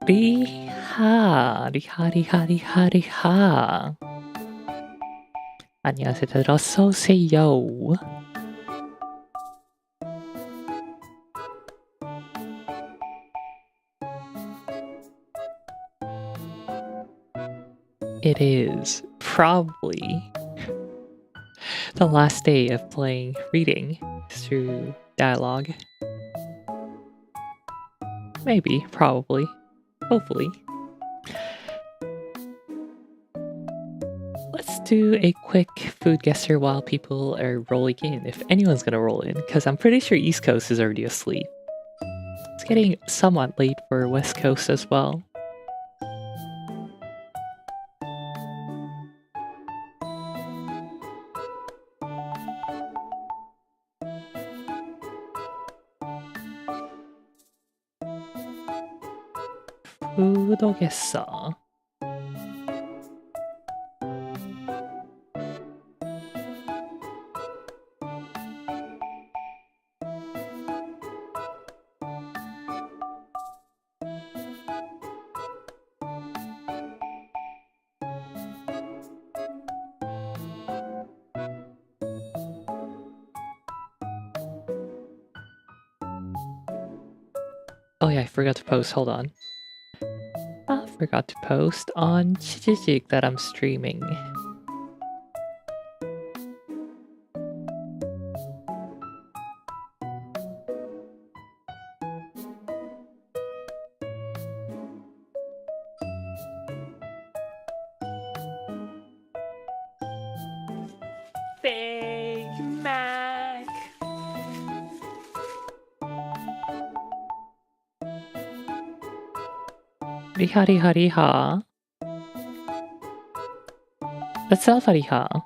리하, 리하, 리하, 리하, 리하. 안녕하세요. 다들 어서 오세요. It is probably the last day of playing reading through dialogue. Maybe, probably, hopefully. Let's do a quick food guesser while people are rolling in, if anyone's gonna roll in, because I'm pretty sure East Coast is already asleep. It's getting somewhat late for West Coast as well. 구독했어. Oh yeah, I forgot to post. Hold on. I forgot to post on Chijijik that I'm streaming. Big Mac. Riha riha riha. That's Alpha riha.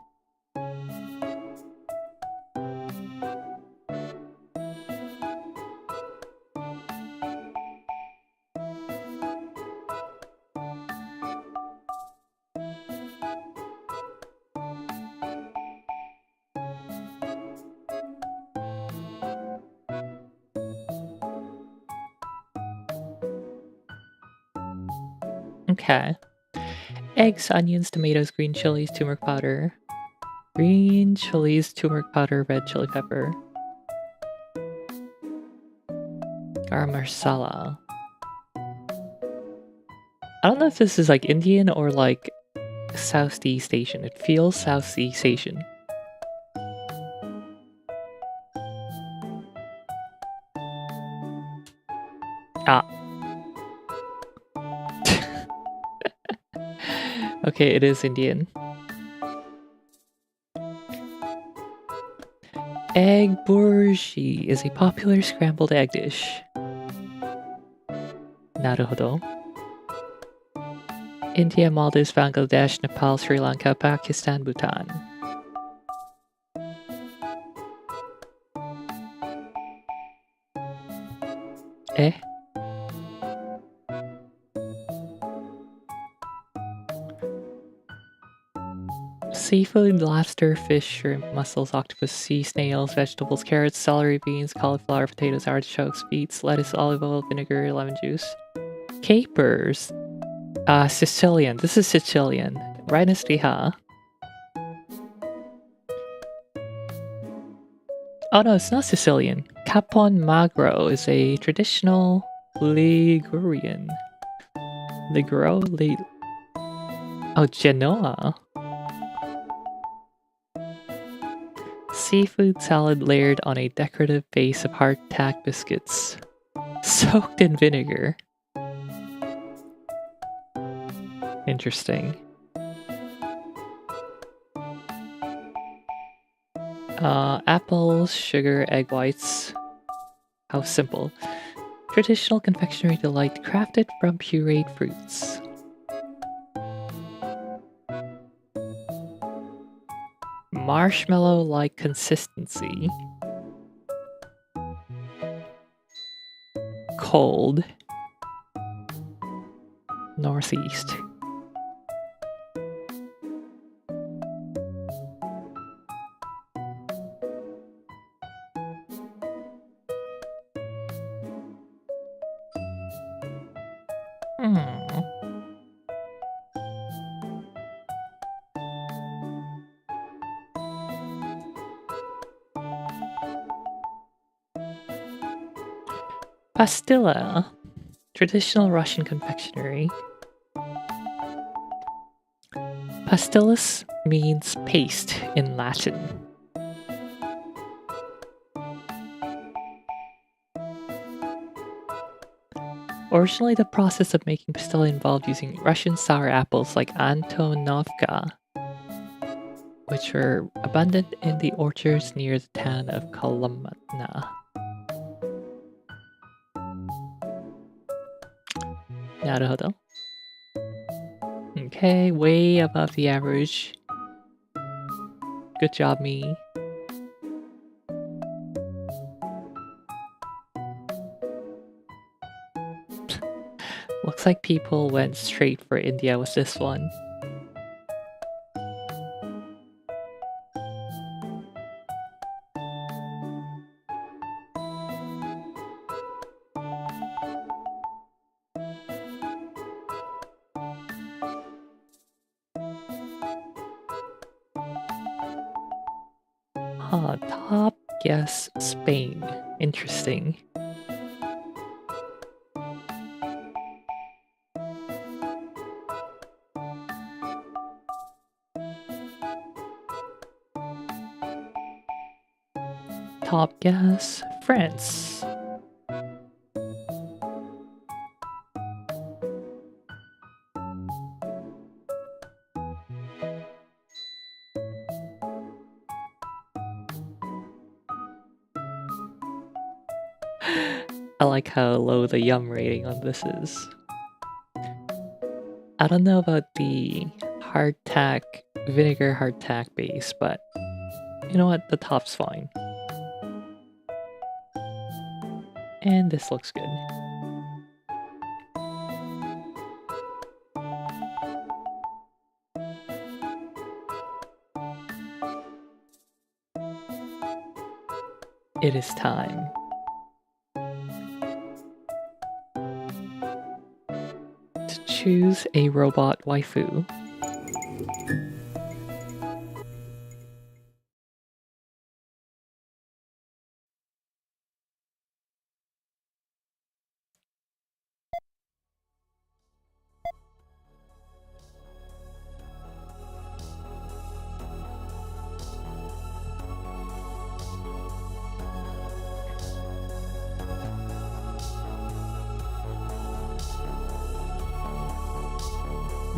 Okay. Eggs, onions, tomatoes, green chilies, turmeric powder. Green chilies, turmeric powder, red chili pepper. Garam masala. I don't know if this is like Indian or like Southeast Asian. It feels Southeast Asian. Ah. Okay, it is Indian. Egg bourgie is a popular scrambled egg dish. Naruhodo. India, Maldives, Bangladesh, Nepal, Sri Lanka, Pakistan, Bhutan. Eh? Seafood, lobster, fish, shrimp, mussels, octopus, sea snails, vegetables, carrots, celery, beans, cauliflower, potatoes, artichokes, beets, lettuce, olive oil, vinegar, lemon juice. Capers. Sicilian. This is Sicilian. Rhinestiha. Oh no, it's not Sicilian. Capon Magro is a traditional Ligurian. Oh, Genoa. Seafood salad layered on a decorative base of hardtack biscuits. Soaked in vinegar. Interesting. Apples, sugar, egg whites. How simple. Traditional confectionery delight crafted from pureed fruits. Marshmallow-like consistency. Cold. Northeast. Pastilla. Traditional Russian confectionery. Pastillas means paste in Latin. Originally, the process of making pastilla involved using Russian sour apples like Antonovka, which were abundant in the orchards near the town of Kolomna. Naruhodo. Okay, way above the average. Good job, me. Looks like people went straight for India with this one. Huh, top guess Spain. Interesting. Top guess France. I like how low the yum rating on this is. I don't know about the hardtack, vinegar hardtack base, but you know what? The top's fine. And this looks good. It is time. To choose a robot waifu.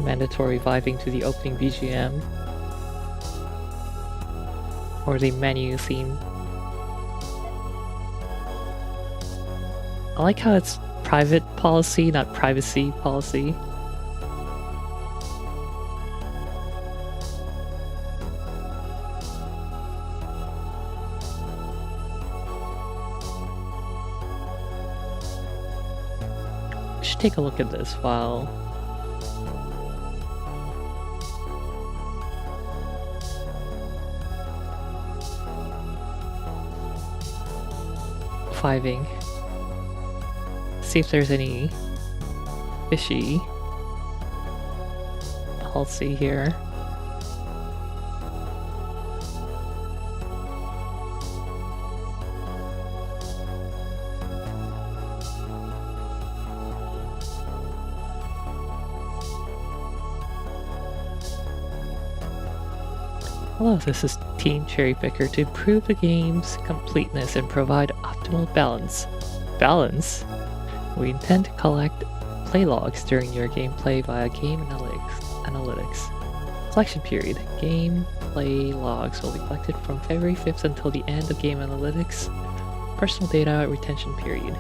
Mandatory vibing to the opening BGM or the menu theme. I like how it's private policy, not privacy policy. We should take a look at this while vibing. See if there's any fishy policy here. Hello, this is Team Cherry Picker to improve the game's completeness and provide optimal balance. Balance? We intend to collect play logs during your gameplay via game analytics. Collection period. Gameplay logs will be collected from February 5th until the end of game analytics. Personal data retention period.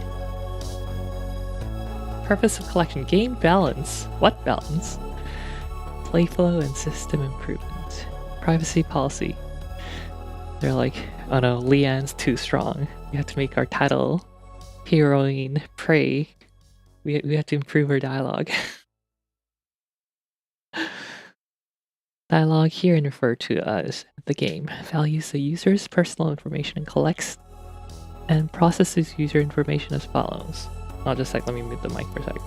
Purpose of collection. Game balance. What balance? Play flow and system improvement. Privacy policy. They're like, oh no, Leanne's too strong. We have to make our title heroine pray. We have to improve her dialogue. Dialogue here and referred to as the game values the user's personal information and collects and processes user information as follows. I'll just like, let me mute the mic for a sec.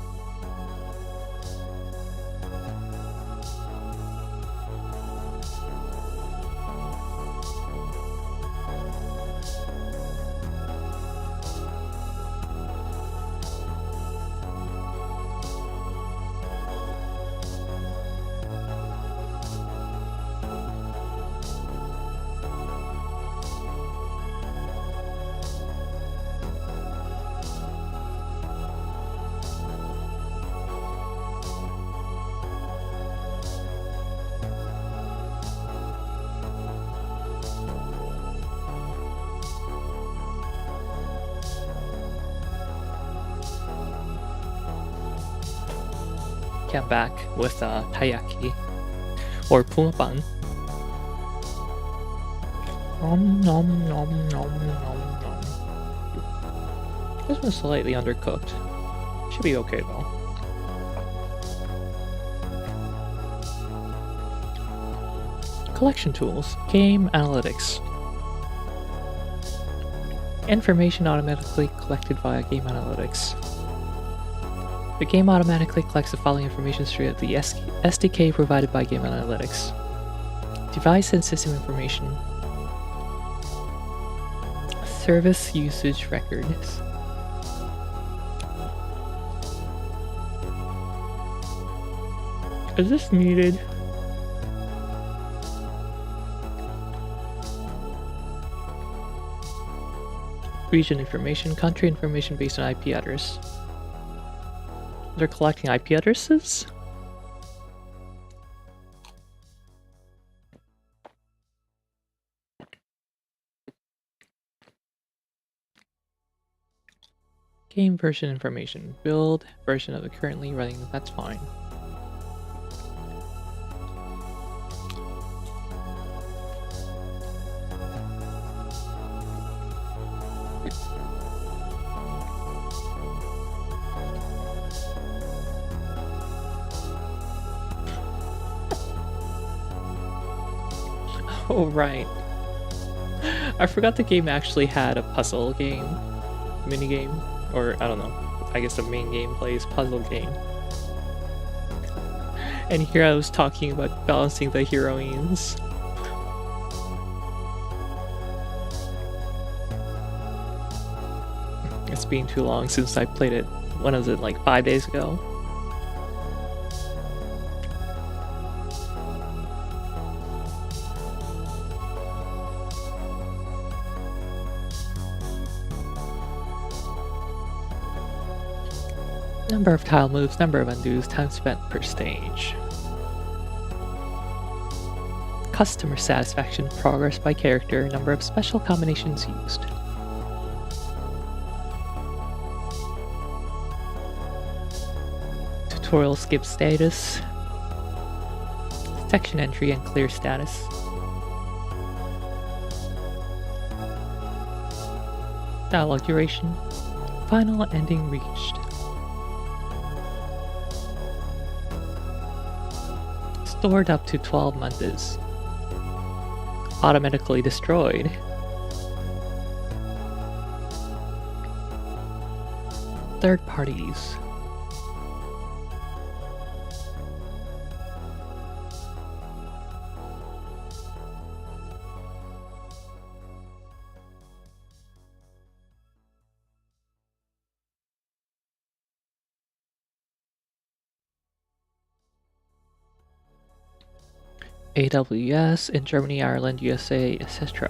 Okay, I'm back with taiyaki or pumapang. Nom nom nom nom nom nom. This one's slightly undercooked. Should be okay though. Collection tools. Game analytics. Information automatically collected via game analytics. The game automatically collects the following information through the SDK provided by Game Analytics. Device and system information. Service usage records. Is this needed? Region information, country information based on IP address. They're collecting IP addresses? Game version information. Build version of the currently running, that's fine. Oh, right. I forgot the game actually had a puzzle game, minigame, or I don't know. I guess the main game plays puzzle game. And here I was talking about balancing the heroines. It's been too long since I played it. When was it, like 5 days ago? Number of tile moves, number of undos, time spent per stage. Customer satisfaction, progress by character, number of special combinations used. Tutorial skip status. Section entry and clear status. Dialogue duration. Final ending reached. Stored up to 12 months. Automatically destroyed. Third parties. AWS in Germany, Ireland, USA, etc.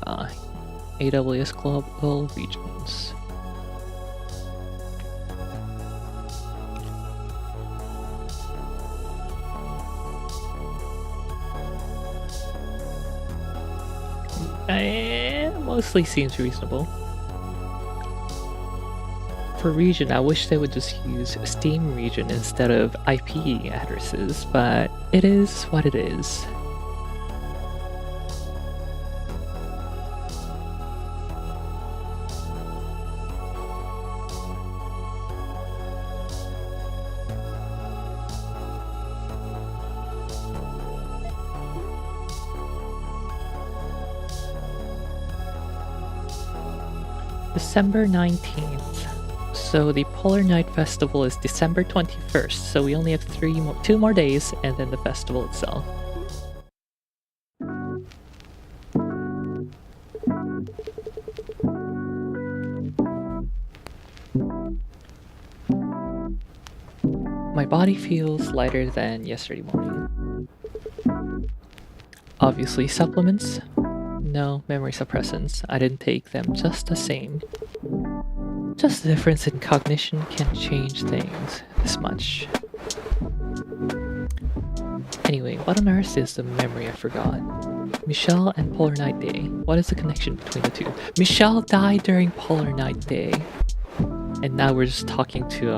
AWS global regions. Mostly seems reasonable. For region, I wish they would just use Steam region instead of IP addresses, but it is what it is. December 19th. So the Polar Night Festival is December 21st, so we only have 2 more days and then the festival itself. My body feels lighter than yesterday morning. Obviously supplements. No, memory suppressants. I didn't take them just the same. Just the difference in cognition can change things this much. Anyway, what on earth is the memory I forgot? Michelle and Polar Night Day. What is the connection between the two? Michelle died during Polar Night Day. And now we're just talking to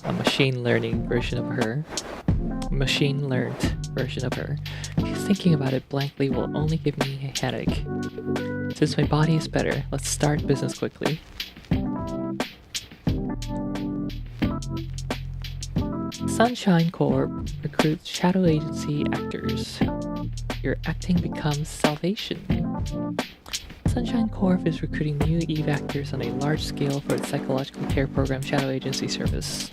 a machine learning version of her. Machine learned version of her. Just thinking about it blankly will only give me a headache. Since my body is better, let's start business quickly. Sunshine Corp recruits shadow agency actors. Your acting becomes salvation. Sunshine Corp is recruiting new Eve actors on a large scale for its psychological care program shadow agency service.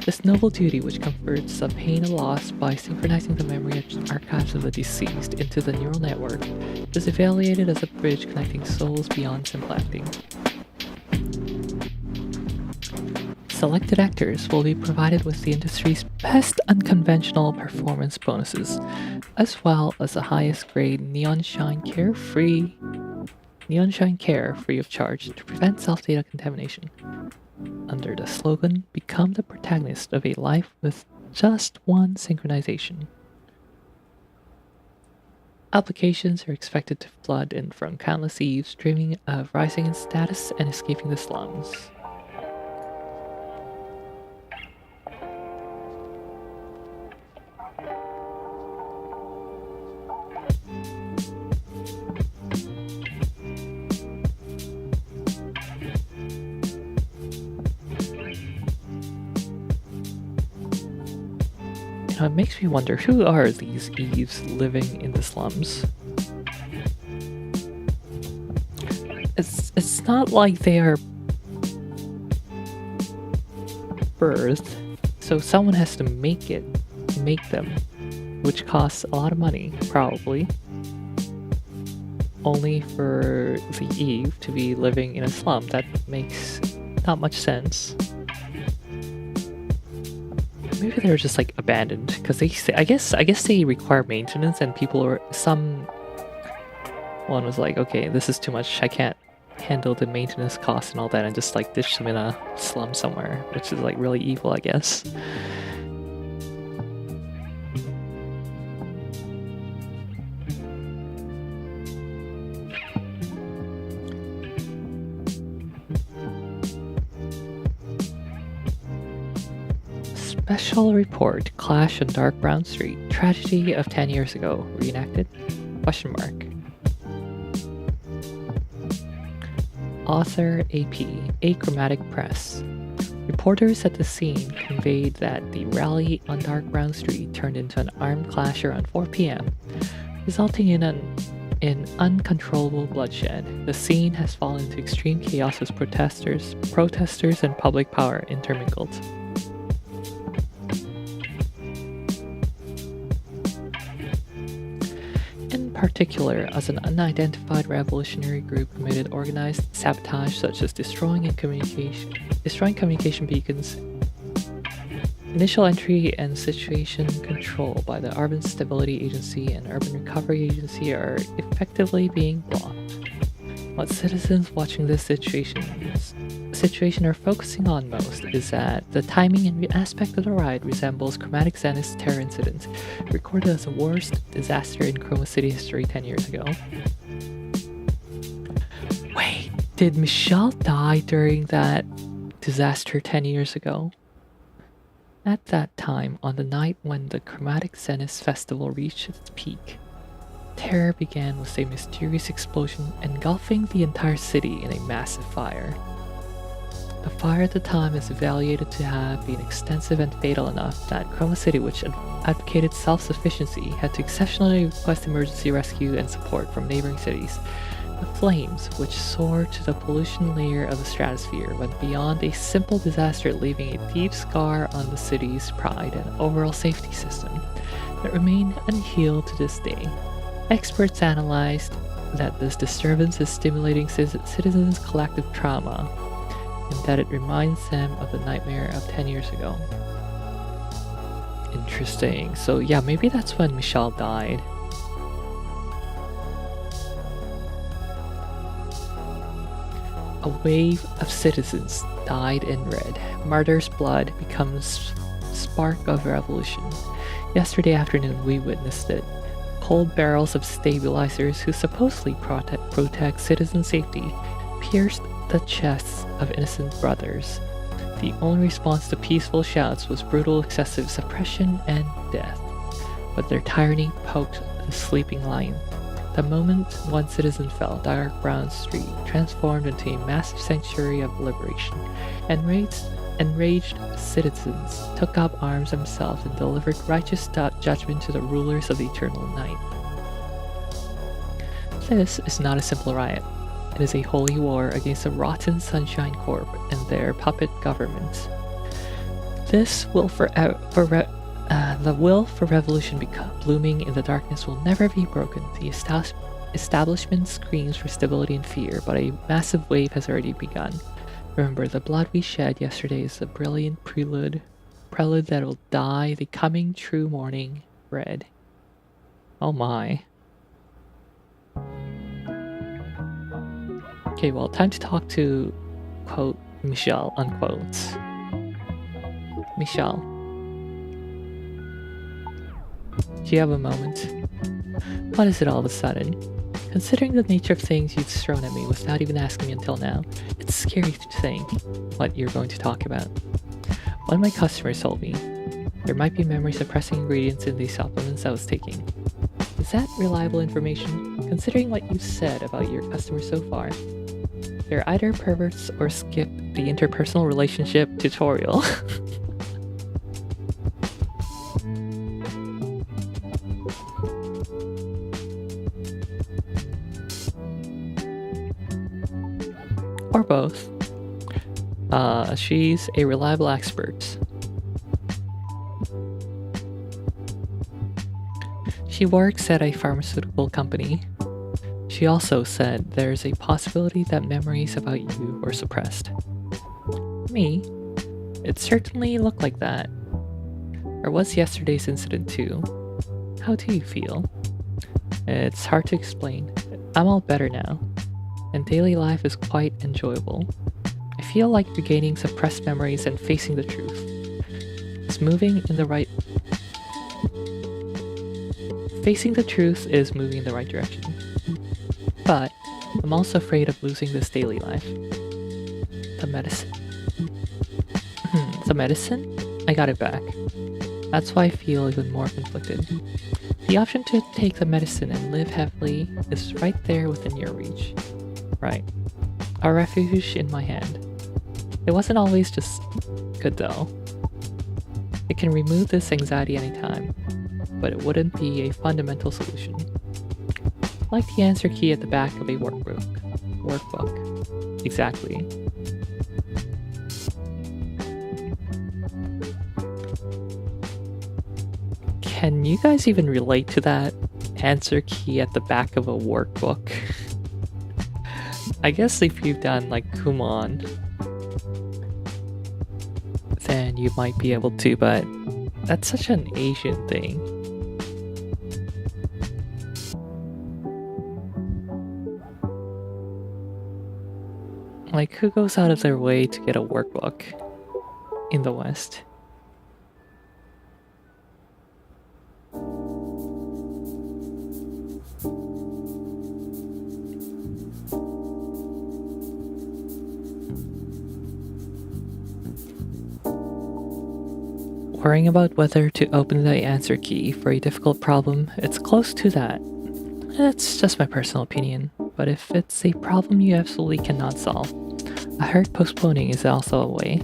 This noble duty, which converts the pain of loss by synchronizing the memory archives of the deceased into the neural network, is evaluated as a bridge connecting souls beyond simple acting. Selected actors will be provided with the industry's best unconventional performance bonuses, as well as the highest grade Neon Shine Care free of charge to prevent self-data contamination. Under the slogan, become the protagonist of a life with just one synchronization. Applications are expected to flood in from countless Eves dreaming of rising in status and escaping the slums. It makes me wonder, who are these Eves living in the slums? It's not like they are birthed, so someone has to make them, which costs a lot of money, probably. Only for the Eve to be living in a slum. That makes not much sense. Maybe they were just like abandoned because they say, I guess they require maintenance, and someone was like, okay, this is too much, I can't handle the maintenance costs and all that, and just like ditch them in a slum somewhere, which is like really evil, I guess. Special report, clash on dark brown street, tragedy of 10 years ago, reenacted? Question mark. Author AP, Achromatic Press. Reporters at the scene conveyed that the rally on dark brown street turned into an armed clash around 4 p.m., resulting in uncontrollable bloodshed. The scene has fallen into extreme chaos as protesters and public power intermingled. In particular, as an unidentified revolutionary group committed organized sabotage such as destroying communication beacons, initial entry and situation control by the Urban Stability Agency and Urban Recovery Agency are effectively being blocked. What citizens watching this situation are focusing on most is that the timing and aspect of the riot resembles Chromatic Zenith's terror incident, recorded as the worst disaster in Chroma City history 10 years ago. Wait, did Michelle die during that disaster 10 years ago? At that time, on the night when the Chromatic Zenith festival reached its peak, terror began with a mysterious explosion engulfing the entire city in a massive fire. The fire at the time is evaluated to have been extensive and fatal enough that Chroma City, which advocated self-sufficiency, had to exceptionally request emergency rescue and support from neighboring cities. The flames, which soared to the pollution layer of the stratosphere, went beyond a simple disaster, leaving a deep scar on the city's pride and overall safety system that remain unhealed to this day. Experts analyzed that this disturbance is stimulating citizens' collective trauma, and that it reminds them of the nightmare of 10 years ago. Interesting. So yeah, maybe that's when Michelle died. A wave of citizens died in red. Martyrs' blood becomes spark of revolution. Yesterday afternoon we witnessed it. Cold barrels of stabilizers who supposedly protect citizen safety pierced the chests of innocent brothers. The only response to peaceful shouts was brutal excessive suppression and death. But their tyranny poked the sleeping lion. The moment one citizen fell, dark brown street transformed into a massive sanctuary of liberation. Enraged citizens took up arms themselves and delivered righteous judgment to the rulers of the eternal night. This is not a simple riot. It is a holy war against the rotten Sunshine Corp and their puppet government. The will for revolution blooming in the darkness will never be broken. The establishment screams for stability and fear, but a massive wave has already begun. Remember, the blood we shed yesterday is a brilliant prelude that will dye the coming true morning red. Oh my. Okay, well, time to talk to, quote, Michelle, unquote. Michelle. Do you have a moment? What is it all of a sudden? Considering the nature of things you've thrown at me without even asking me until now, it's scary to think what you're going to talk about. One of my customers told me there might be memory-suppressing ingredients in these supplements I was taking. Is that reliable information? Considering what you've said about your customers so far, they're either perverts or skip the interpersonal relationship tutorial. Or both. She's a reliable expert. She works at a pharmaceutical company. She also said there's a possibility that memories about you were suppressed. Me? It certainly looked like that. Or was yesterday's incident too? How do you feel? It's hard to explain. I'm all better now, and daily life is quite enjoyable. I feel like regaining suppressed memories and facing the truth is moving in the right... Facing the truth is moving in the right direction. But I'm also afraid of losing this daily life. The medicine. The medicine? I got it back. That's why I feel even more conflicted. The option to take the medicine and live happily is right there within your reach. Right. A refuge in my hand. It wasn't always just good though. It can remove this anxiety anytime, but it wouldn't be a fundamental solution. Like the answer key at the back of a workbook. Exactly. Can you guys even relate to that? Answer key at the back of a workbook. I guess if you've done like Kumon, then you might be able to, but that's such an Asian thing. Like, who goes out of their way to get a workbook in the West? Worrying about whether to open the answer key for a difficult problem, it's close to that. It's just my personal opinion, but if it's a problem you absolutely cannot solve, I heard postponing is also a way.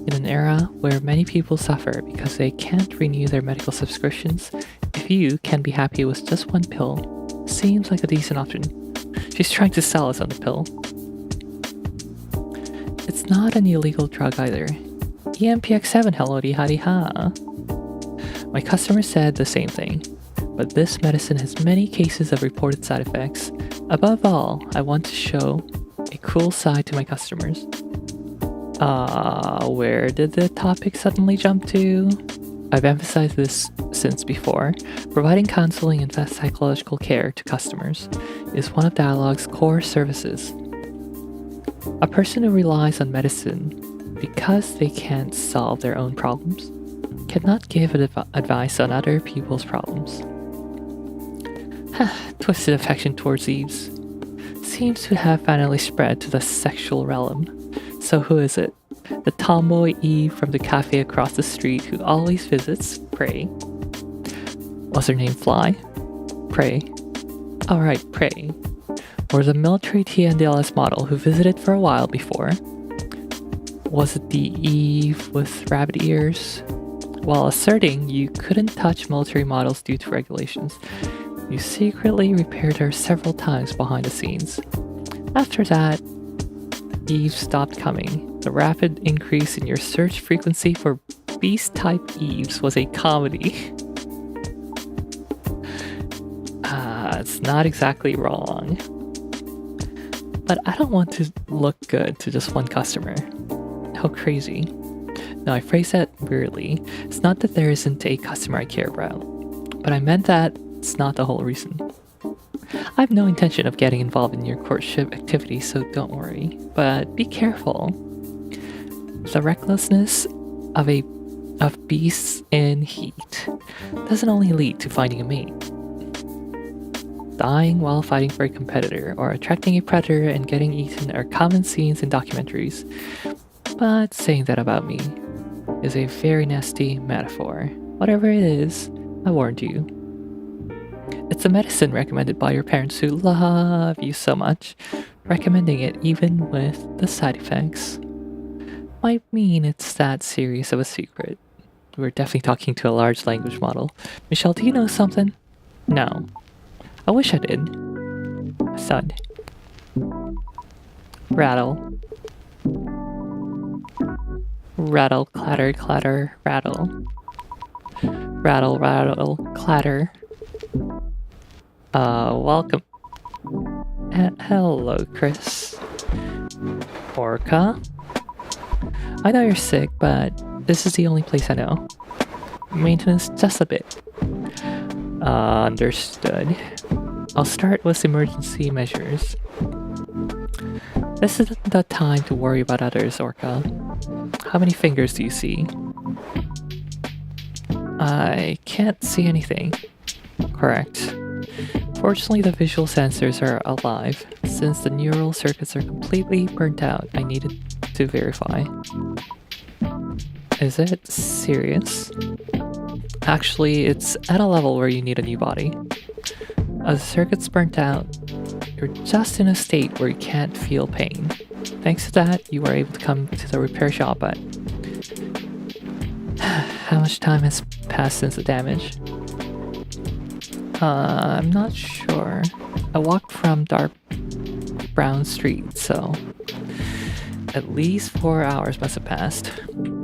In an era where many people suffer because they can't renew their medical subscriptions, if you can be happy with just one pill, seems like a decent option. She's trying to sell us on the pill. It's not an illegal drug either. EMPX7, hello di ha di ha. My customer said the same thing, but this medicine has many cases of reported side effects. Above all, I want to show a cool side to my customers. Where did the topic suddenly jump to? I've emphasized this since before. Providing counseling and psychological care to customers is one of Dialogue's core services. A person who relies on medicine because they can't solve their own problems cannot give advice on other people's problems. Twisted affection towards Eves seems to have finally spread to the sexual realm. So who is it? The tomboy Eve from the cafe across the street who always visits, pray. Was her name Fly? Pray. Alright, pray. Or the military TNDLS model who visited for a while before? Was it the Eve with rabbit ears? While asserting you couldn't touch military models due to regulations, you secretly repaired her several times behind the scenes. After that, Eve stopped coming. The rapid increase in your search frequency for beast-type Eves was a comedy. It's not exactly wrong. But I don't want to look good to just one customer. How crazy. No, I phrased that weirdly. It's not that there isn't a customer I care about, but I meant that it's not the whole reason. I have no intention of getting involved in your courtship activity, so don't worry. But be careful. The recklessness of beasts in heat doesn't only lead to finding a mate. Dying while fighting for a competitor or attracting a predator and getting eaten are common scenes in documentaries. But saying that about me is a very nasty metaphor. Whatever it is, I warned you. It's a medicine recommended by your parents who love you so much, recommending it even with the side effects. Might mean it's that serious of a secret. We're definitely talking to a large language model. Michelle, do you know something? No. I wish I did. Thud. Rattle. Rattle, clatter, clatter, rattle. Rattle, rattle, clatter. Welcome. Hello, Chris. Orca? I know you're sick, but this is the only place I know. Maintenance just a bit. Understood. I'll start with emergency measures. This isn't the time to worry about others, Orca. How many fingers do you see? I can't see anything. Correct. Fortunately, the visual sensors are alive. Since the neural circuits are completely burnt out, I needed to verify. Is it serious? Actually, it's at a level where you need a new body. As the circuit's burnt out, you're just in a state where you can't feel pain. Thanks to that, you were able to come to the repair shop at... How much time has passed since the damage? I'm not sure. I walked from dark brown street, so... At least 4 hours must have passed.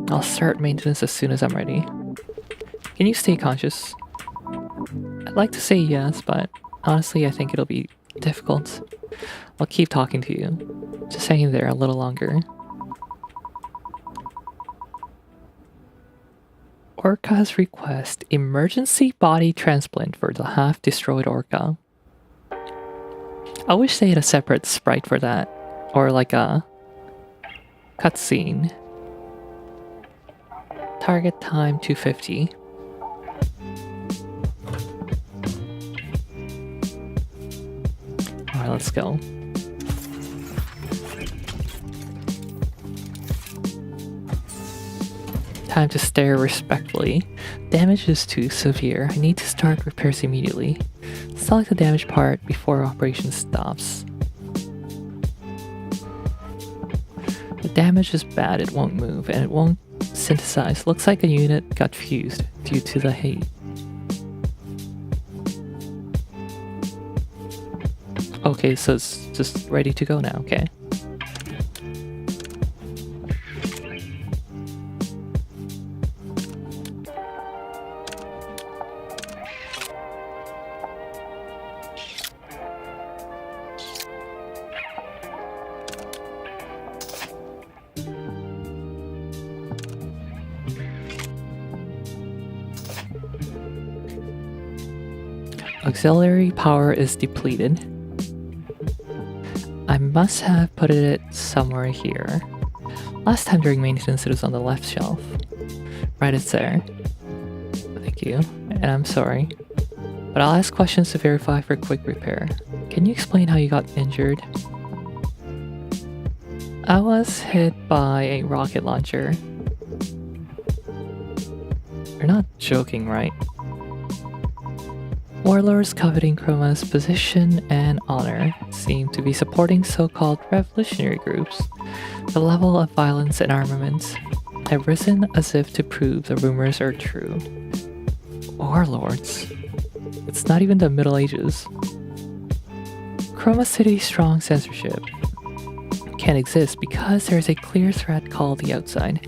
I'll start maintenance as soon as I'm ready. Can you stay conscious? I'd like to say yes, but honestly I think it'll be difficult. I'll keep talking to you. Just hang there a little longer. Orca's request. Emergency body transplant for the half-destroyed Orca. I wish they had a separate sprite for that. Or like a cutscene. Target time 250. Alright, let's go. Time to stare respectfully. Damage is too severe. I need to start repairs immediately. Select the damaged part before operation stops. The damage is bad, it won't move, and it won't synthesize. Looks like a unit got fused due to the heat. Okay, so it's just ready to go now, okay. Auxiliary power is depleted. I must have put it somewhere here. Last time during maintenance it was on the left shelf. Right, it's there. Thank you, and I'm sorry. But I'll ask questions to verify for quick repair. Can you explain how you got injured? I was hit by a rocket launcher. You're not joking, right? Warlords coveting Chroma's position and honor seem to be supporting so-called revolutionary groups. The level of violence and armaments have risen as if to prove the rumors are true. Warlords? It's not even the Middle Ages. Chroma City's strong censorship can't exist because there's a clear threat called the outside.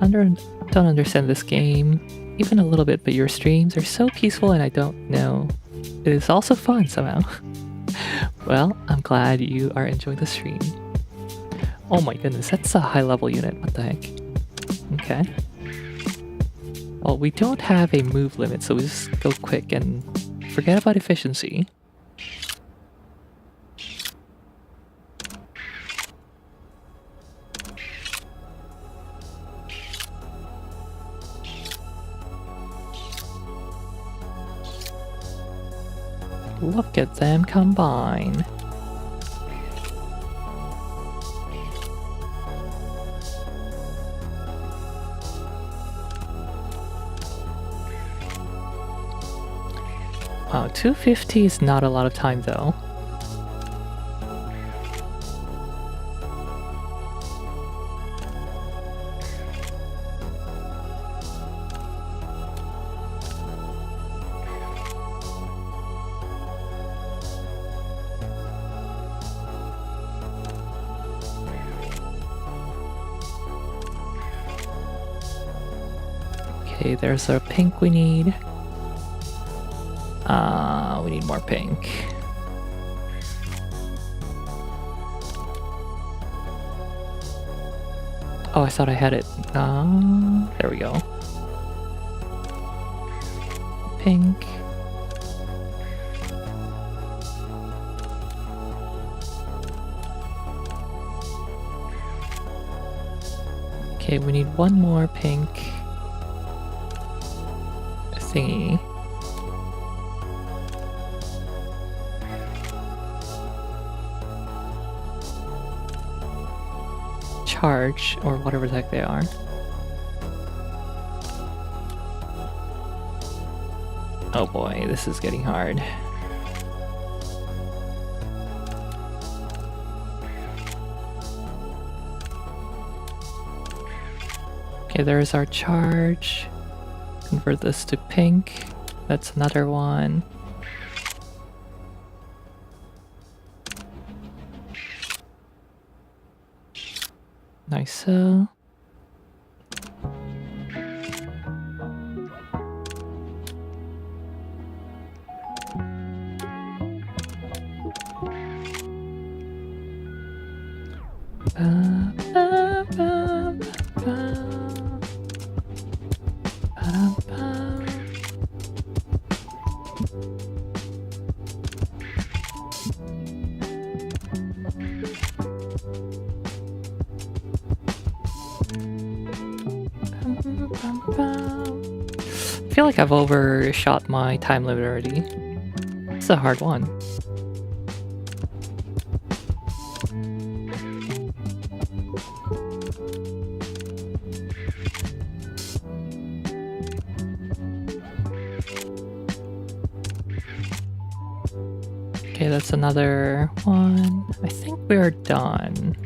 Don't understand this game even a little bit, but your streams are so peaceful and I don't know. It is also fun somehow. Well, I'm glad you are enjoying the stream. Oh my goodness, that's a high level unit. What the heck? Okay. Well, we don't have a move limit, so we just go quick and forget about efficiency. Look at them combine. Wow, 250 is not a lot of time though. Okay, there's our pink we need. We need more pink. Oh, I thought I had it. There we go. Pink. Okay, we need one more pink thingy. Charge, or whatever the heck they are. Oh boy, this is getting hard. Okay, there's our charge. Convert this to pink. That's another one. Nice. So I feel like I've overshot my time limit already. It's a hard one. Okay, that's another one. I think we're done.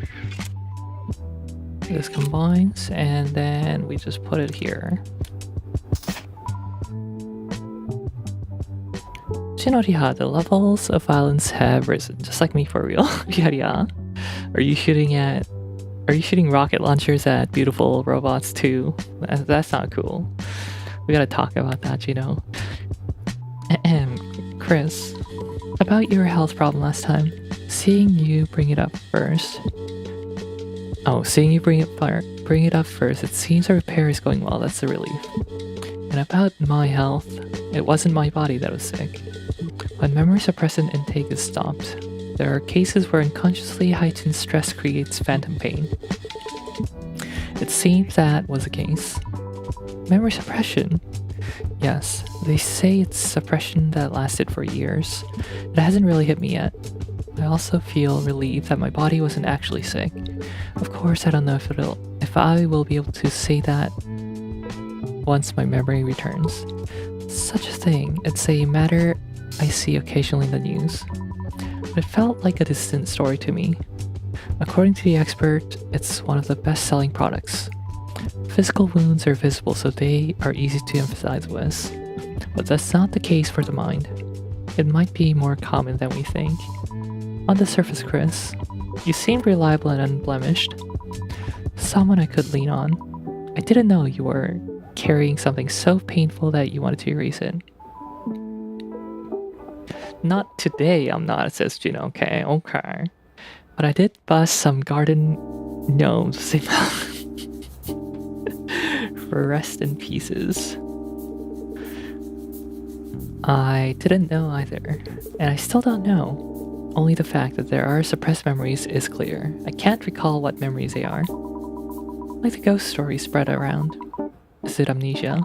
This combines, and then we just put it here. Chinoriha, the levels of violence have risen, just like me for real. Yeah. Are you shooting rocket launchers at beautiful robots too? That's not cool. We gotta talk about that, you know. Chris, about your health problem last time. Seeing you bring it up first. Oh, seeing you bring it up first. It seems our repair is going well. That's a relief. And about my health, it wasn't my body that was sick. When memory suppressant intake is stopped, there are cases where unconsciously heightened stress creates phantom pain. It seems that was the case. Memory suppression? Yes, they say it's suppression that lasted for years. It hasn't really hit me yet. I also feel relieved that my body wasn't actually sick. Of course, I don't know if I will be able to say that once my memory returns. Such a thing, it's a matter I see occasionally in the news. But it felt like a distant story to me. According to the expert, it's one of the best-selling products. Physical wounds are visible, so they are easy to empathize with. But that's not the case for the mind. It might be more common than we think. On the surface, Chris, you seem reliable and unblemished. Someone I could lean on. I didn't know you were carrying something so painful that you wanted to erase it. Not today, I'm not, says Juno. Okay. But I did bust some garden gnomes for rest in pieces. I didn't know either, and I still don't know. Only the fact that there are suppressed memories is clear. I can't recall what memories they are. Like the ghost stories spread around. Is it amnesia?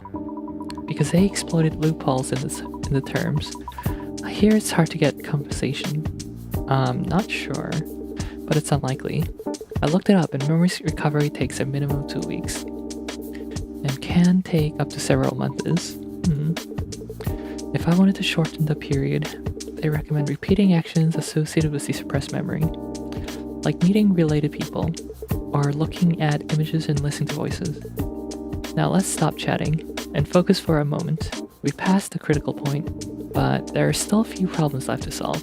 Because they exploited loopholes in the terms. I hear it's hard to get compensation. Not sure, but it's unlikely. I looked it up, and memory recovery takes a minimum of 2 weeks. And can take up to several months. If I wanted to shorten the period, they recommend repeating actions associated with the suppressed memory, like meeting related people, or looking at images and listening to voices. Now let's stop chatting and focus for a moment. We passed the critical point, but there are still a few problems left to solve.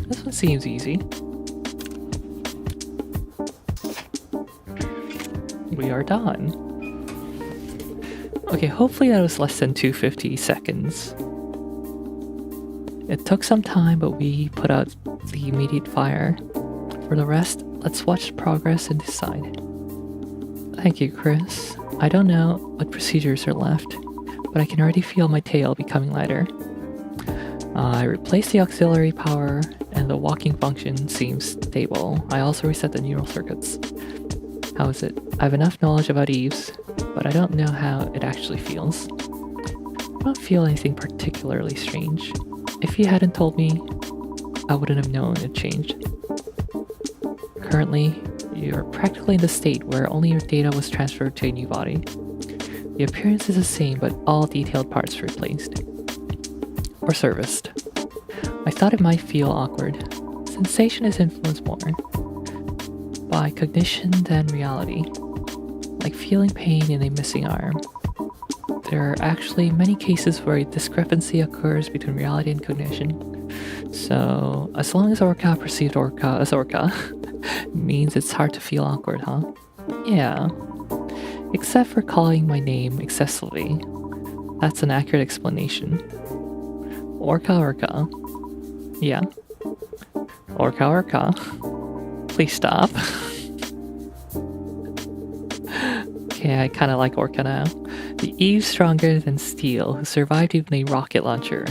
This one seems easy. We are done. Okay, hopefully that was less than 250 seconds. It took some time, but we put out the immediate fire. For the rest, let's watch progress and decide. Thank you, Chris. I don't know what procedures are left, but I can already feel my tail becoming lighter. I replaced the auxiliary power, and the walking function seems stable. I also reset the neural circuits. How is it? I have enough knowledge about Eve's, but I don't know how it actually feels. I don't feel anything particularly strange. If you hadn't told me, I wouldn't have known it changed. Currently, you're practically in the state where only your data was transferred to a new body. The appearance is the same, but all detailed parts replaced. Or serviced. I thought it might feel awkward. Sensation is influenced more by cognition than reality, like feeling pain in a missing arm. There are actually many cases where a discrepancy occurs between reality and cognition. So, as long as Orca perceived Orca as Orca, means it's hard to feel awkward, huh? Yeah. Except for calling my name excessively. That's an accurate explanation. Orca. Yeah. Orca. Please stop. Okay, I kinda like Orca now. The Eve's stronger than steel, who survived even a rocket launcher.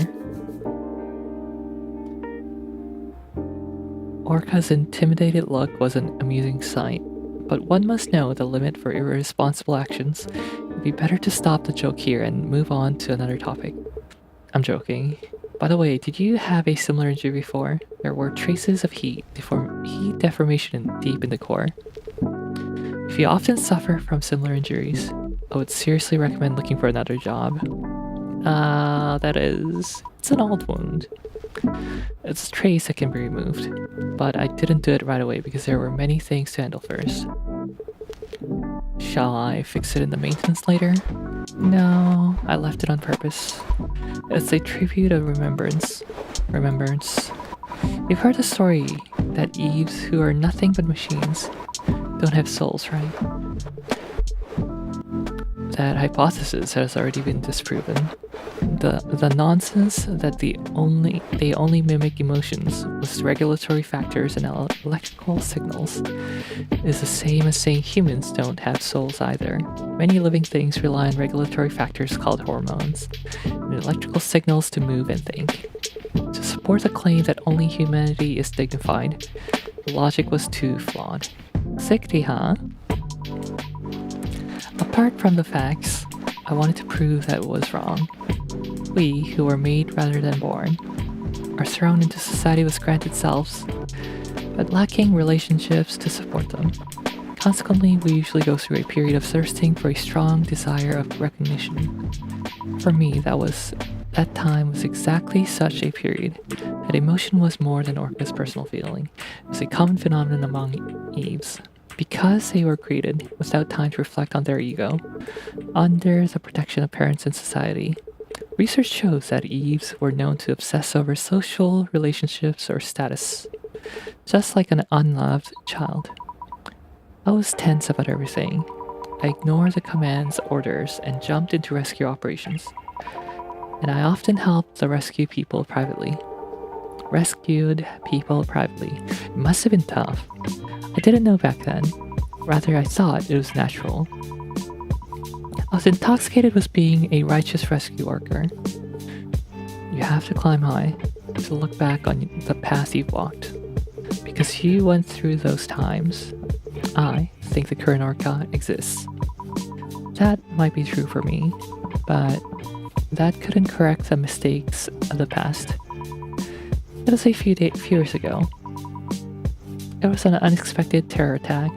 Orca's intimidated look was an amusing sight, but one must know the limit for irresponsible actions. It'd be better to stop the joke here and move on to another topic. I'm joking. By the way, did you have a similar injury before? There were traces of heat deformation deep in the core. If you often suffer from similar injuries, I would seriously recommend looking for another job. It's an old wound. It's a trace that can be removed, but I didn't do it right away because there were many things to handle first. Shall I fix it in the maintenance later? No, I left it on purpose. It's a tribute of remembrance. You've heard the story that Eves, who are nothing but machines, don't have souls, right? That hypothesis has already been disproven. The nonsense that they only mimic emotions with regulatory factors and electrical signals is the same as saying humans don't have souls either. Many living things rely on regulatory factors called hormones and electrical signals to move and think. To support the claim that only humanity is dignified, the logic was too flawed. Sickly, huh? Apart from the facts, I wanted to prove that it was wrong. We, who were made rather than born, are thrown into society with granted selves, but lacking relationships to support them. Consequently, we usually go through a period of thirsting for a strong desire of recognition. For me, that time was exactly such a period. That emotion was more than Orca's personal feeling. It was a common phenomenon among Eves. Because they were created without time to reflect on their ego, under the protection of parents and society, research shows that Eves were known to obsess over social relationships or status, just like an unloved child. I was tense about everything. I ignored the commands, orders, and jumped into rescue operations. And I often helped the rescue people privately. Rescued people privately. It must have been tough. I didn't know back then. Rather, I thought it was natural. I was intoxicated with being a righteous rescue worker. You have to climb high to look back on the path you've walked. Because you went through those times, I think the current Orca exists. That might be true for me, but that couldn't correct the mistakes of the past. It was a few years ago. It was an unexpected terror attack.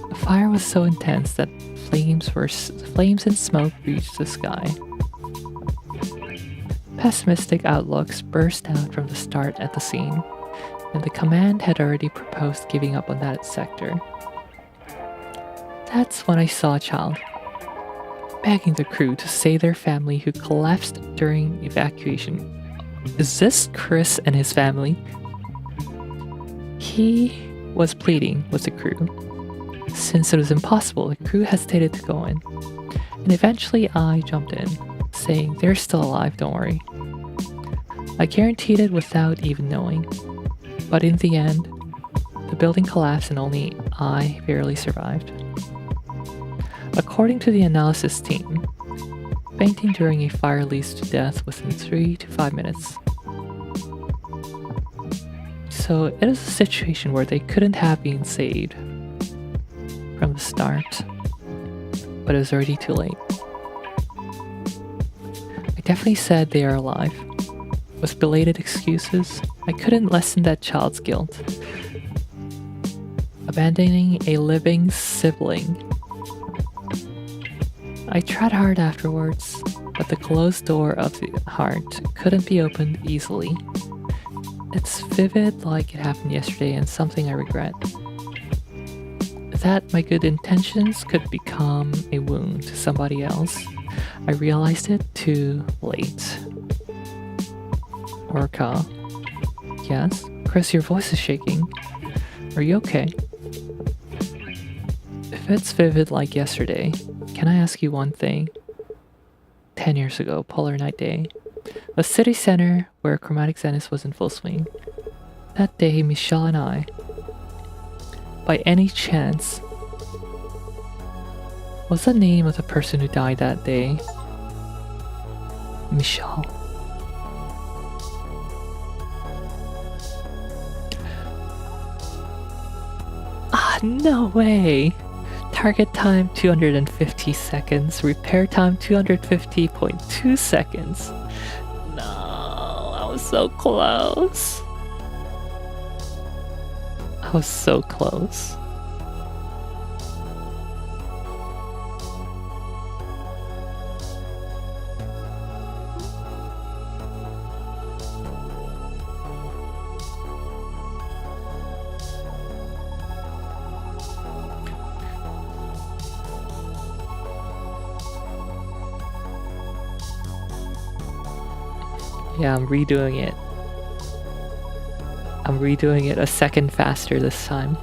The fire was so intense that flames and smoke reached the sky. Pessimistic outlooks burst out from the start at the scene, and the command had already proposed giving up on that sector. That's when I saw a child, begging the crew to save their family who collapsed during evacuation. Is this Chris and his family? He was pleading with the crew. Since it was impossible, the crew hesitated to go in. And eventually I jumped in, saying, "They're still alive, don't worry." I guaranteed it without even knowing. But in the end, the building collapsed and only I barely survived. According to the analysis team, fainting during a fire leads to death within 3 to 5 minutes. So it is a situation where they couldn't have been saved from the start, but it was already too late. I definitely said they are alive. With belated excuses, I couldn't lessen that child's guilt. Abandoning a living sibling. I tried hard afterwards, but the closed door of the heart couldn't be opened easily. It's vivid like it happened yesterday and something I regret. That my good intentions could become a wound to somebody else, I realized it too late. Orca. Yes? Chris, your voice is shaking. Are you okay? If it's vivid like yesterday, can I ask you one thing? 10 years ago, Polar Night Day. A city center where Chromatic Zenith was in full swing. That day, Michelle and I, by any chance, what's the name of the person who died that day? Michelle. No way! Target time 250 seconds, repair time 250.2 seconds. No, I was so close. I was so close. Yeah, I'm redoing it. I'm redoing it a second faster this time.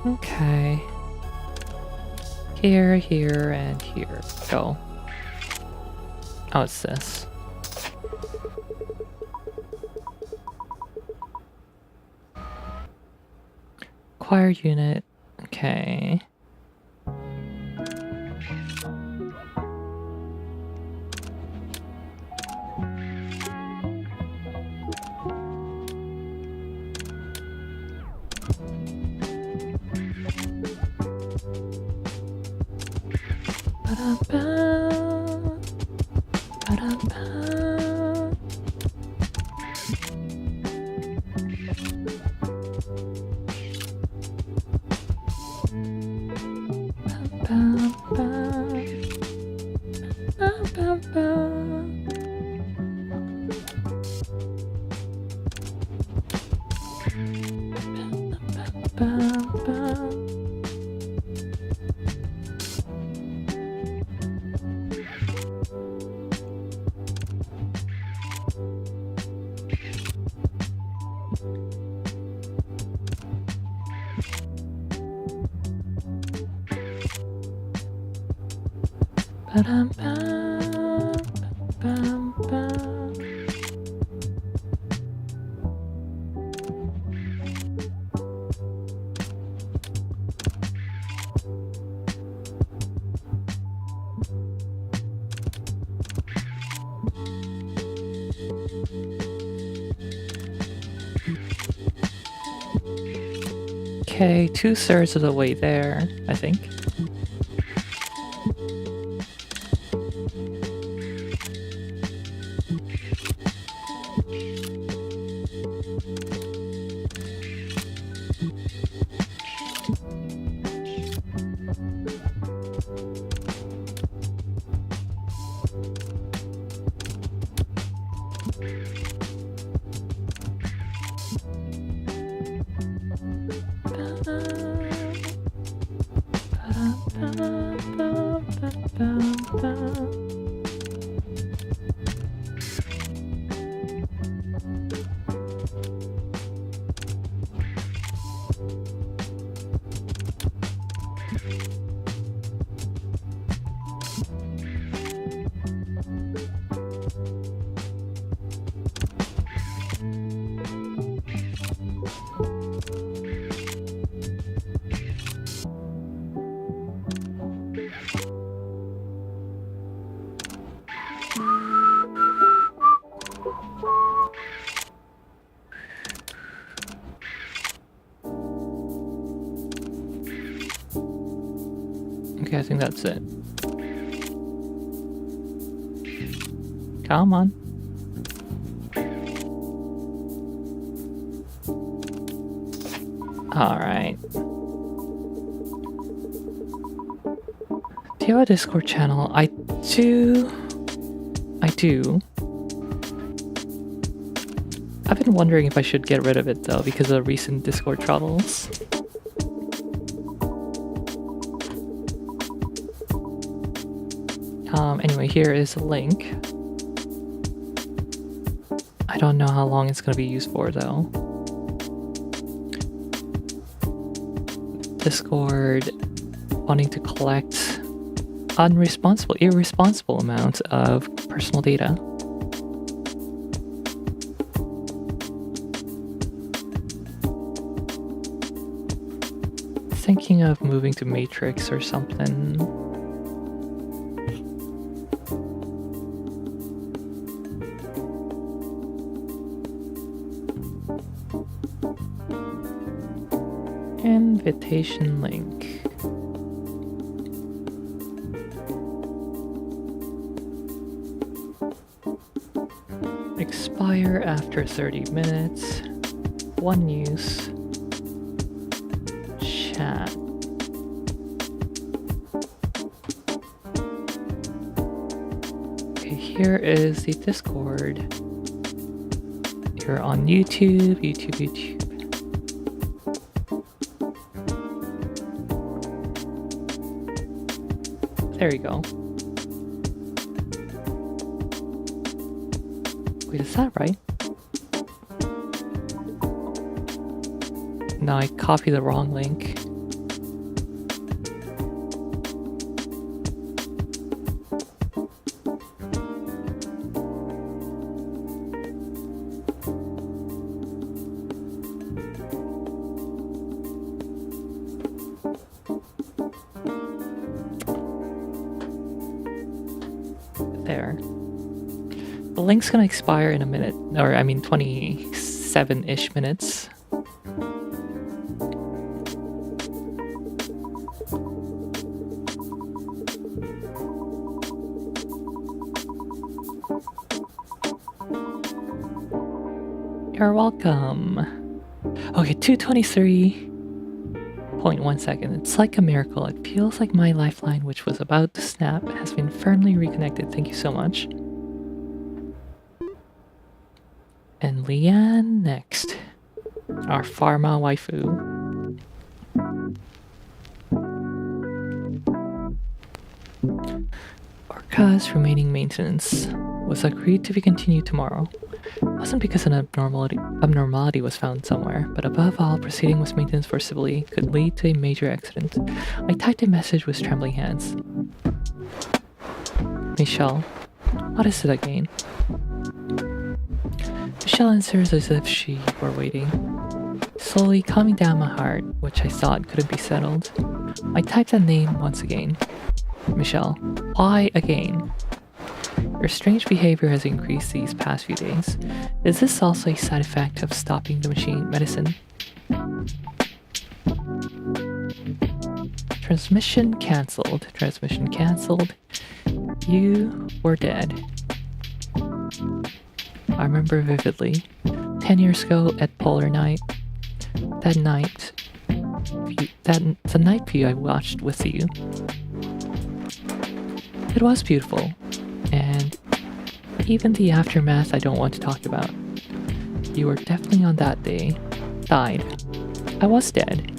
Okay. Here, here, and here. Go. Oh, it's this. Acquire unit. Okay. Okay, 2/3 of the way there, I think. Okay, I think that's it. Come on. Alright. Do you have a Discord channel? I do. I've been wondering if I should get rid of it though because of recent Discord troubles. Anyway, here is a link. I don't know how long it's going to be used for though. Discord wanting to collect irresponsible amount of personal data. Thinking of moving to Matrix or something. Invitation link. Expire after 30 minutes. One use. Chat. Okay, here is the Discord. You're on YouTube. There you go. Wait, is that right? No, I copied the wrong link. The link's gonna expire in a minute, or I mean 27-ish minutes. You're welcome. Okay, 223.1 seconds. It's like a miracle. It feels like my lifeline, which was about to snap, has been firmly reconnected. Thank you so much. And Leanne next. Our pharma waifu. Orca's remaining maintenance was agreed to be continued tomorrow. It wasn't because an abnormality was found somewhere, but above all, proceeding with maintenance forcibly could lead to a major accident. I typed a message with trembling hands. Michelle, what is it again? Michelle answers as if she were waiting, slowly calming down my heart, which I thought couldn't be settled. I typed that name once again. Michelle, why again? Your strange behavior has increased these past few days. Is this also a side effect of stopping the medicine? Transmission cancelled. Transmission cancelled. You were dead. I remember vividly. 10 years ago at Polar Night. The night view I watched with you. It was beautiful. And even the aftermath I don't want to talk about. You were definitely on that day. Died. I was dead.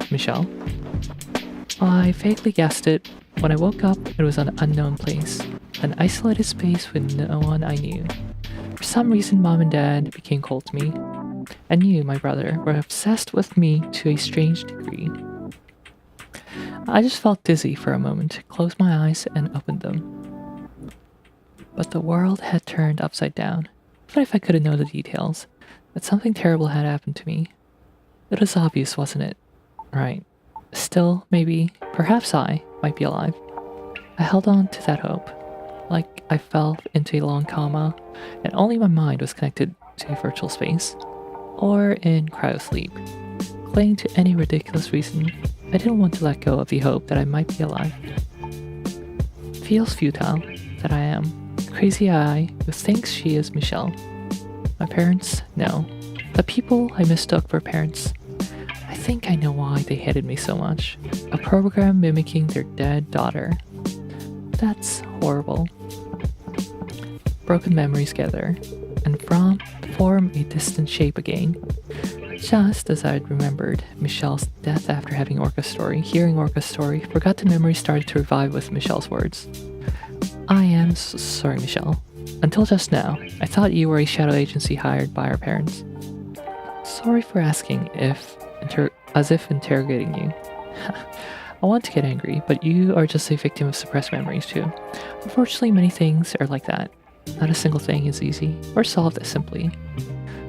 Michelle. I vaguely guessed it. When I woke up, it was an unknown place. An isolated space with no one I knew. For some reason, Mom and Dad became cold to me. And you, my brother, were obsessed with me to a strange degree. I just felt dizzy for a moment, closed my eyes and opened them. But the world had turned upside down. Even if I couldn't know the details, that something terrible had happened to me. It was obvious, wasn't it? Right. Still, maybe, perhaps I might be alive. I held on to that hope, like I fell into a long coma, and only my mind was connected to a virtual space, or in cryosleep. Clinging to any ridiculous reason, I didn't want to let go of the hope that I might be alive. It feels futile that I am. Crazy I who thinks she is Michelle. My parents? No. The people I mistook for parents. I think I know why they hated me so much. A program mimicking their dead daughter. That's horrible. Broken memories gather, and form a distant shape again. Just as I'd remembered Michelle's death after having hearing Orca's story, forgotten memories started to revive with Michelle's words. I am sorry, Michelle. Until just now, I thought you were a shadow agency hired by our parents. Sorry for asking as if interrogating you. I want to get angry, but you are just a victim of suppressed memories too. Unfortunately, many things are like that. Not a single thing is easy or solved as simply.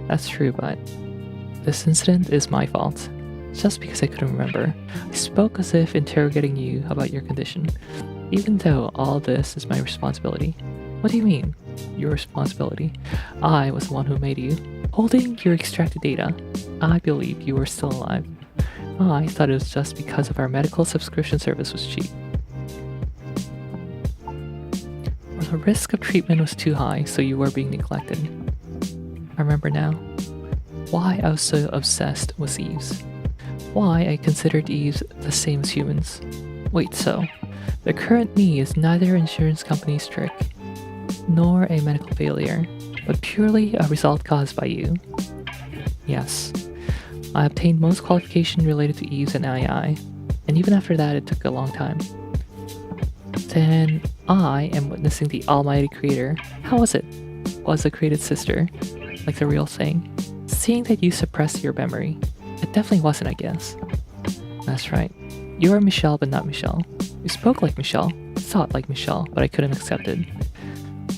That's true, but this incident is my fault. Just because I couldn't remember, I spoke as if interrogating you about your condition. Even though all this is my responsibility. What do you mean? Your responsibility? I was the one who made you. Holding your extracted data, I believed you were still alive. I thought it was just because of our medical subscription service was cheap. Or the risk of treatment was too high, so you were being neglected. I remember now. Why I was so obsessed with Eves. Why I considered Eves the same as humans. Wait, so the current me is neither insurance company's trick, nor a medical failure, but purely a result caused by you. Yes, I obtained most qualification related to Eves and AI, and even after that it took a long time. Then I am witnessing the almighty creator. How was it? Was the created sister, like the real thing, seeing that you suppressed your memory. It definitely wasn't, I guess. That's right. You are Michelle, but not Michelle. You spoke like Michelle, thought like Michelle, but I couldn't accept it.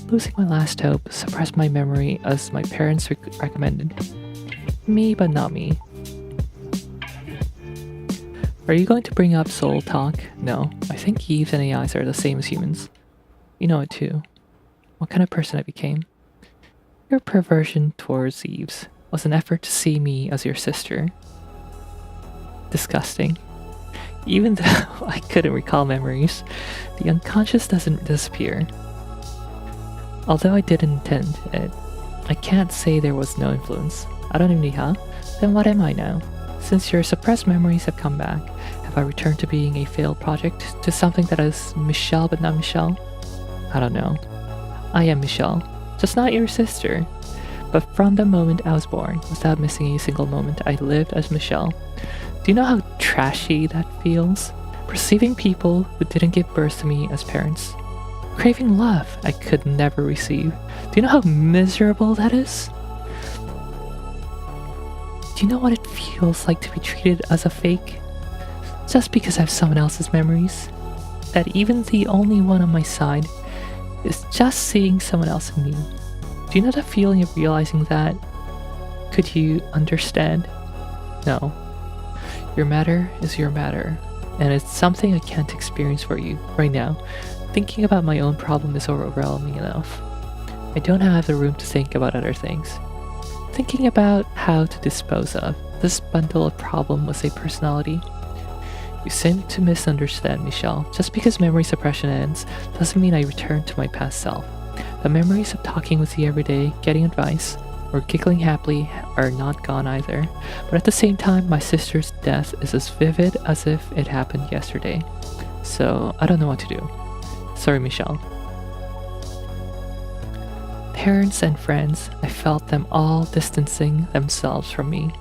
Losing my last hope, suppressed my memory as my parents recommended. Me, but not me. Are you going to bring up soul talk? No, I think Eves and AIs are the same as humans. You know it too. What kind of person I became? Your perversion towards Eves was an effort to see me as your sister. Disgusting. Even though I couldn't recall memories, the unconscious doesn't disappear. Although I didn't intend it, I can't say there was no influence. 아론입니다. Then what am I now? Since your suppressed memories have come back, have I returned to being a failed project, to something that is Michelle but not Michelle? I don't know. I am Michelle, just not your sister. But from the moment I was born, without missing a single moment, I lived as Michelle. Do you know how trashy that feels? Perceiving people who didn't give birth to me as parents. Craving love I could never receive. Do you know how miserable that is? Do you know what it feels like to be treated as a fake? Just because I have someone else's memories? That even the only one on my side is just seeing someone else in me. Do you know the feeling of realizing that? Could you understand? No. Your matter is your matter, and it's something I can't experience for you right now. Thinking about my own problem is overwhelming enough. I don't have the room to think about other things. Thinking about how to dispose of this bundle of problem was a personality. You seem to misunderstand, Michelle. Just because memory suppression ends doesn't mean I return to my past self. The memories of talking with you every day, getting advice, or giggling happily are not gone either. But at the same time, my sister's death is as vivid as if it happened yesterday. So I don't know what to do. Sorry, Michelle. Parents and friends, I felt them all distancing themselves from me.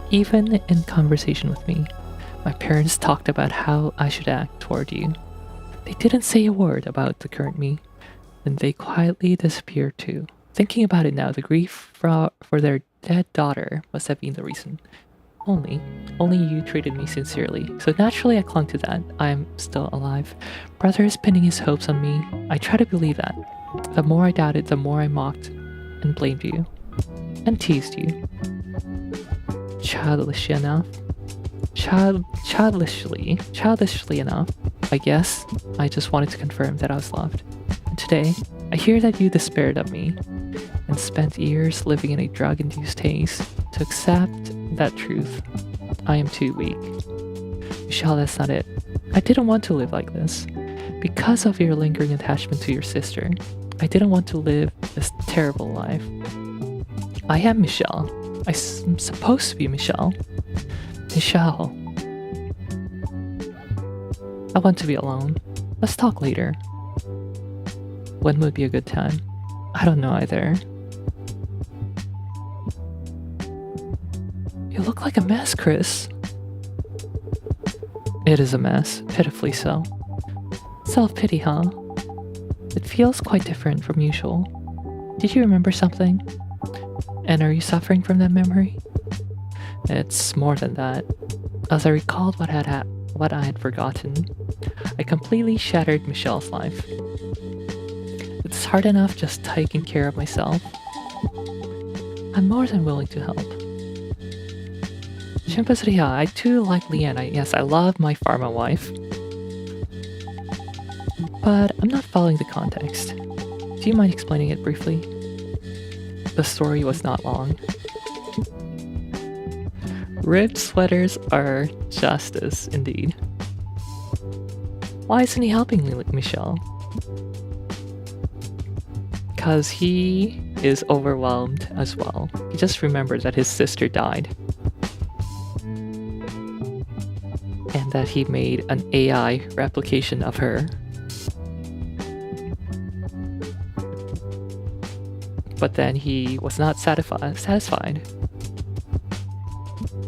Even in conversation with me, my parents talked about how I should act toward you. They didn't say a word about the current me, and they quietly disappeared too. Thinking about it now, the grief for their dead daughter must have been the reason. Only you treated me sincerely, so naturally I clung to that. I am still alive. Brother is pinning his hopes on me. I try to believe that. The more I doubted, the more I mocked and blamed you. And teased you. Childishly enough, I guess I just wanted to confirm that I was loved. And today, I hear that you despaired of me and spent years living in a drug-induced haze to accept that truth. I am too weak. Michelle, that's not it. I didn't want to live like this. Because of your lingering attachment to your sister, I didn't want to live this terrible life. I am Michelle. I'm supposed to be Michelle. Michelle. I want to be alone. Let's talk later. When would be a good time? I don't know either. You look like a mess, Chris. It is a mess, pitifully so. Self-pity, huh? It feels quite different from usual. Did you remember something? And are you suffering from that memory? It's more than that. As I recalled what I had forgotten, I completely shattered Michelle's life. It's hard enough just taking care of myself. I'm more than willing to help. Shimpasriha, I too like Leanne. Yes, I love my pharma wife. But I'm not following the context. Do you mind explaining it briefly? The story was not long. Ribbed sweaters are justice, indeed. Why isn't he helping Michelle? Because he is overwhelmed as well. He just remembered that his sister died. And that he made an AI replication of her. But then he was not satisfied.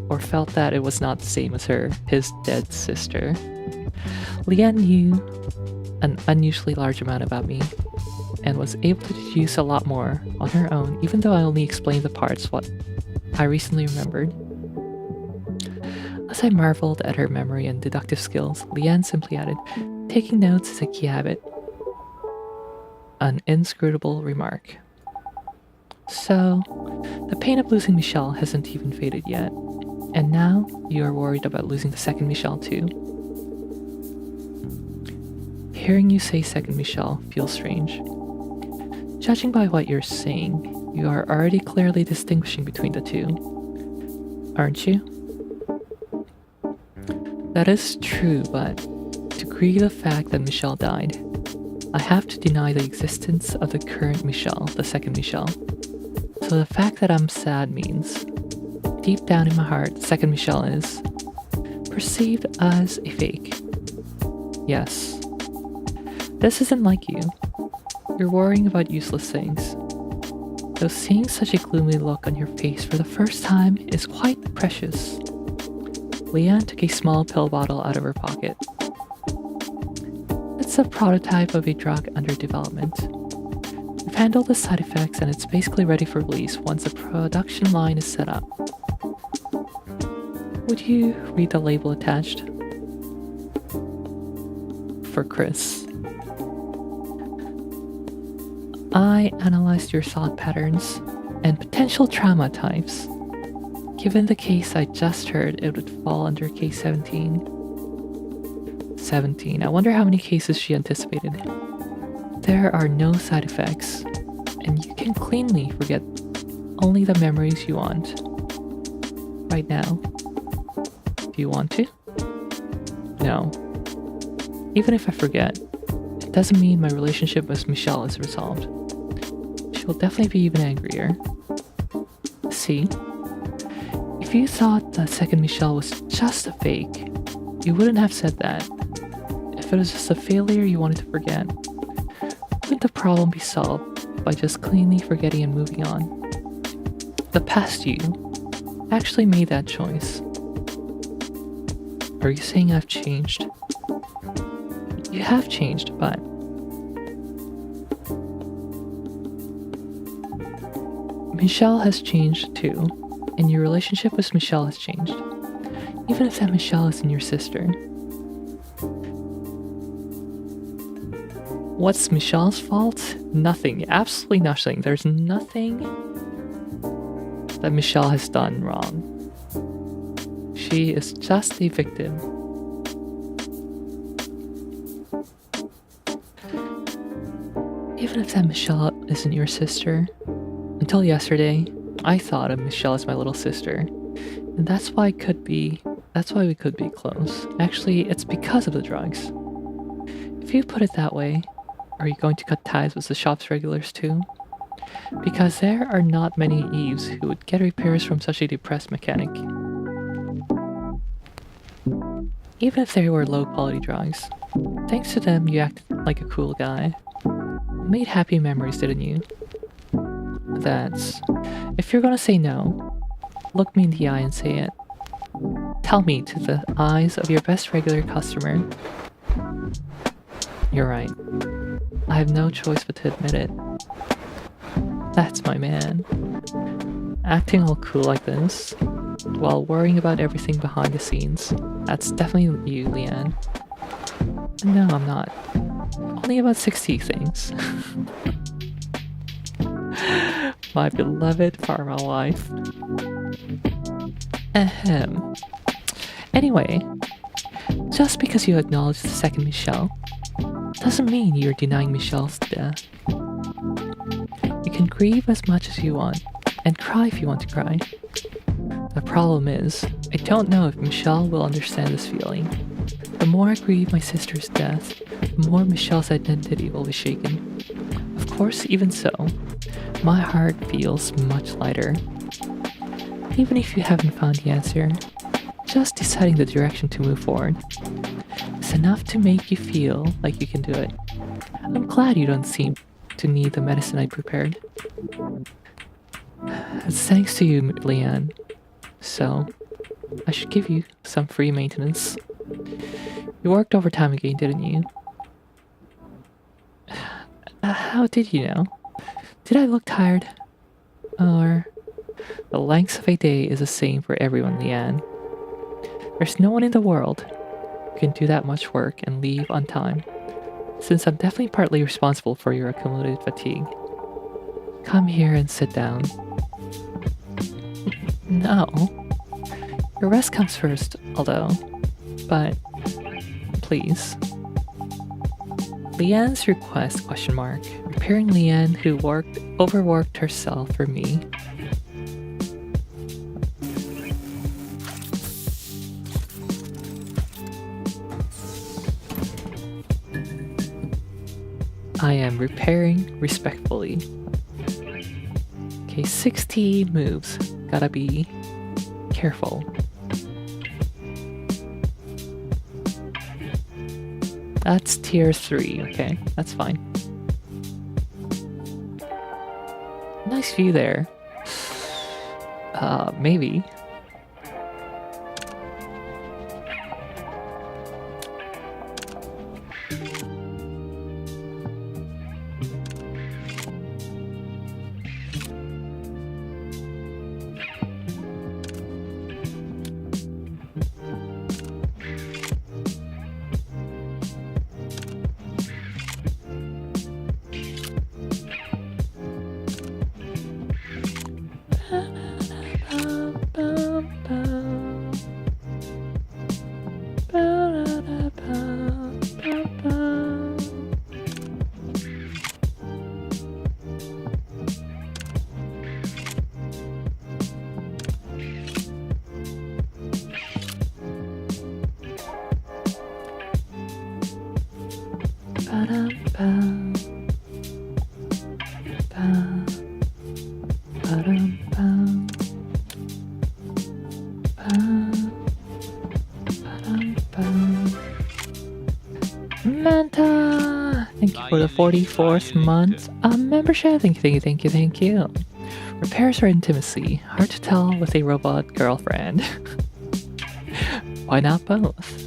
Or felt that it was not the same as her, his dead sister. Leanne knew an unusually large amount about me, and was able to deduce a lot more on her own, even though I only explained the parts what I recently remembered. As I marveled at her memory and deductive skills, Leanne simply added, "Taking notes is a key habit." An inscrutable remark. So, the pain of losing Michelle hasn't even faded yet. And now, you are worried about losing the second Michelle too. Hearing you say second Michelle feels strange. Judging by what you're saying, you are already clearly distinguishing between the two, aren't you? That is true, but to grieve the fact that Michelle died, I have to deny the existence of the current Michelle, the second Michelle. So the fact that I'm sad means, deep down in my heart, the second Michelle is perceived as a fake. Yes. This isn't like you. You're worrying about useless things. Though seeing such a gloomy look on your face for the first time is quite precious. Leanne took a small pill bottle out of her pocket. It's a prototype of a drug under development. We've handled the side effects and it's basically ready for release once the production line is set up. Would you read the label attached? For Chris. I analyzed your thought patterns and potential trauma types. Given the case I just heard, it would fall under case 17. 17. I wonder how many cases she anticipated. There are no side effects, and you can cleanly forget only the memories you want. Right now. Do you want to? No. Even if I forget, it doesn't mean my relationship with Michelle is resolved. She'll definitely be even angrier. See? If you thought the second Michelle was just a fake, you wouldn't have said that. If it was just a failure you wanted to forget, wouldn't the problem be solved by just cleanly forgetting and moving on? The past you actually made that choice. Are you saying I've changed? You have changed, but Michelle has changed too, and your relationship with Michelle has changed. Even if that Michelle isn't your sister. What's Michelle's fault? Nothing. Absolutely nothing. There's nothing that Michelle has done wrong. She is just a victim. Even if that Michelle isn't your sister, until yesterday, I thought of Michelle as my little sister. And that's why we could be close. Actually, it's because of the drugs. If you put it that way, are you going to cut ties with the shop's regulars too? Because there are not many Eves who would get repairs from such a depressed mechanic. Even if they were low-quality drugs, thanks to them you acted like a cool guy. Made happy memories, didn't you? That's... If you're gonna say no, look me in the eye and say it. Tell me to the eyes of your best regular customer. You're right. I have no choice but to admit it. That's my man. Acting all cool like this, while worrying about everything behind the scenes. That's definitely you, Leanne. No, I'm not. Only about 60 things. My beloved pharma wife. Ahem. Anyway, just because you acknowledge the second Michelle, doesn't mean you're denying Michelle's death. You can grieve as much as you want, and cry if you want to cry. The problem is, I don't know if Michelle will understand this feeling. The more I grieve my sister's death, the more Michelle's identity will be shaken. Of course, even so, my heart feels much lighter. Even if you haven't found the answer, just deciding the direction to move forward is enough to make you feel like you can do it. I'm glad you don't seem to need the medicine I prepared. It's thanks to you, Leanne. So, I should give you some free maintenance. You worked overtime again, didn't you? How did you know? Did I look tired? Or... The length of a day is the same for everyone, Leanne. There's no one in the world who can do that much work and leave on time, since I'm definitely partly responsible for your accumulated fatigue. Come here and sit down. No. Your rest comes first, although. But, please. Leanne's request, question mark. Repairing Leanne, who overworked herself for me. I am repairing respectfully. Okay, 16 moves. Gotta be careful. That's tier 3, okay, that's fine. Nice view there. Maybe. Manta! Thank you for the 44th month membership. Thank you. Repairs or intimacy? Hard to tell with a robot girlfriend. Why not both?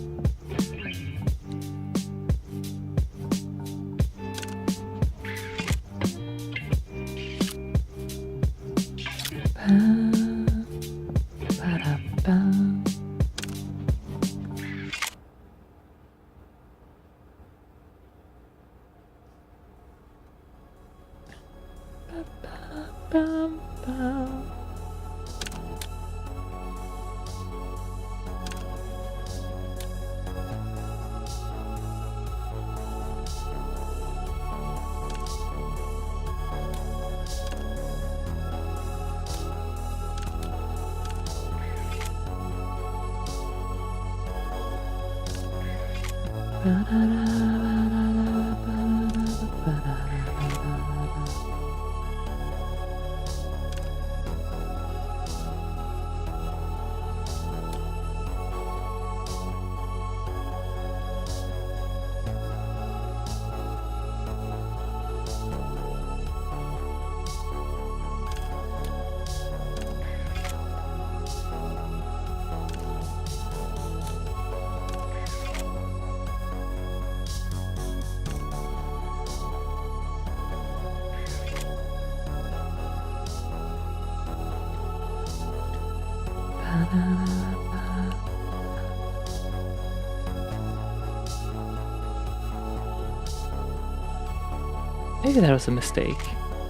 Maybe that was a mistake.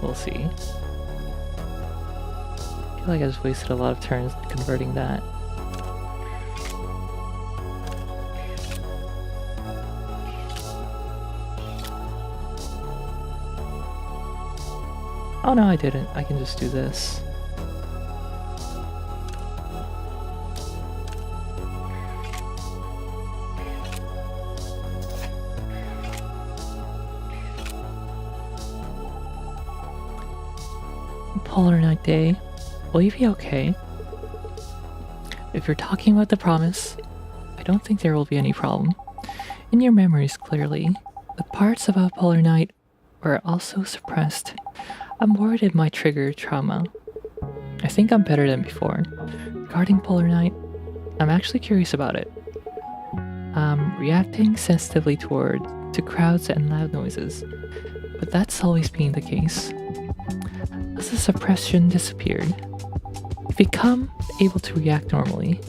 We'll see. I feel like I just wasted a lot of turns converting that. Oh no, I didn't. I can just do this. Polar Night Day. Will you be okay? If you're talking about the promise, I don't think there will be any problem. In your memories, clearly, the parts about Polar Night were also suppressed. I'm worried it might trigger trauma. I think I'm better than before. Regarding Polar Night, I'm actually curious about it. I'm reacting sensitively to crowds and loud noises, but that's always been the case. As the suppression disappeared, you become able to react normally.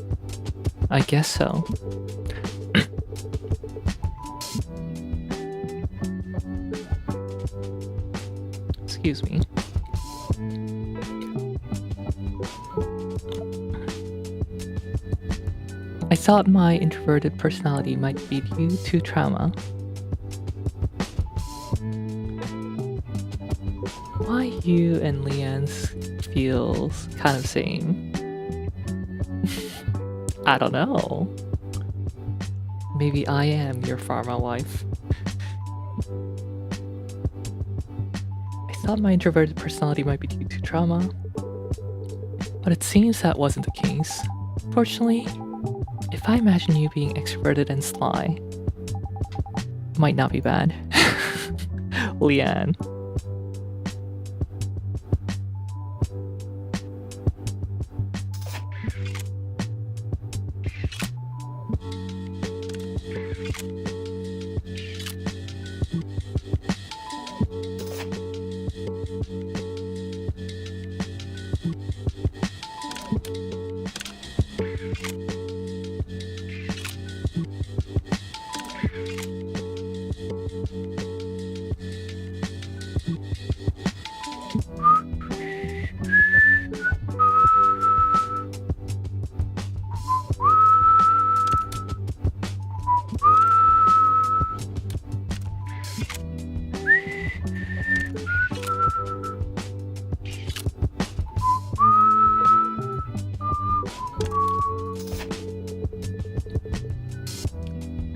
I guess so. Excuse me. I thought my introverted personality might be due to trauma. you and Leanne's feels kind of same. I don't know. Maybe I am your pharma wife. I thought my introverted personality might be due to trauma, but it seems that wasn't the case. Fortunately, if I imagine you being extroverted and sly, it might not be bad. Leanne.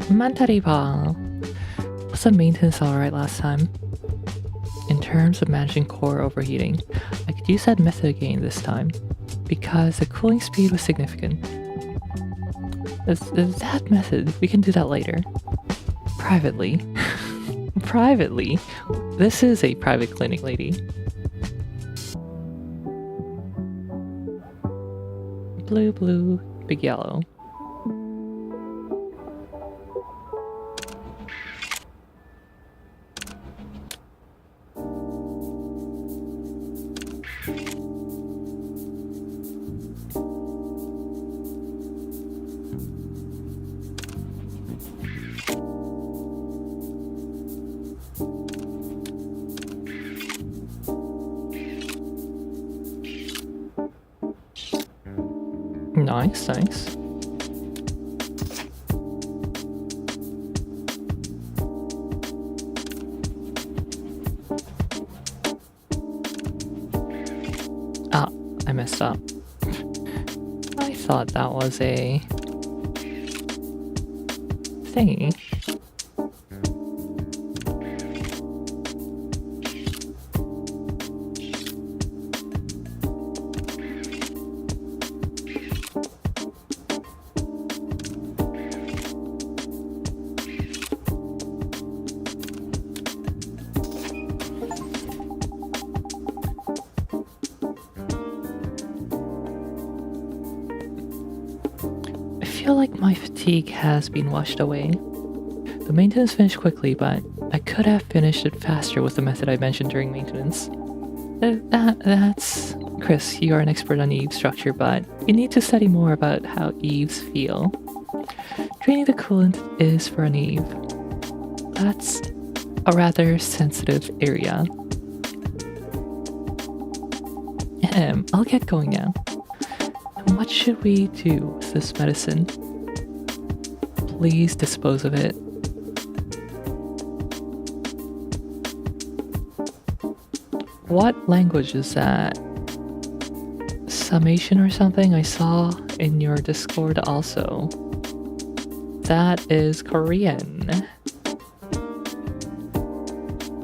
Mantariba. Was the maintenance alright last time? In terms of managing core overheating, I could use that method again this time, because the cooling speed was significant. That method, we can do that later. Privately. Privately? This is a private clinic, lady. Blue, blue, big yellow. Nice, nice. Ah, I messed up. I thought that was a thingy. I feel like my fatigue has been washed away. The maintenance finished quickly, but I could have finished it faster with the method I mentioned during maintenance. That's... Chris, you are an expert on Eve's structure, but you need to study more about how Eves feel. Draining the coolant is for an Eve. That's a rather sensitive area. I'll get going now. What should we do with this medicine? Please dispose of it. What language is that? Summation or something I saw in your Discord also. That is Korean.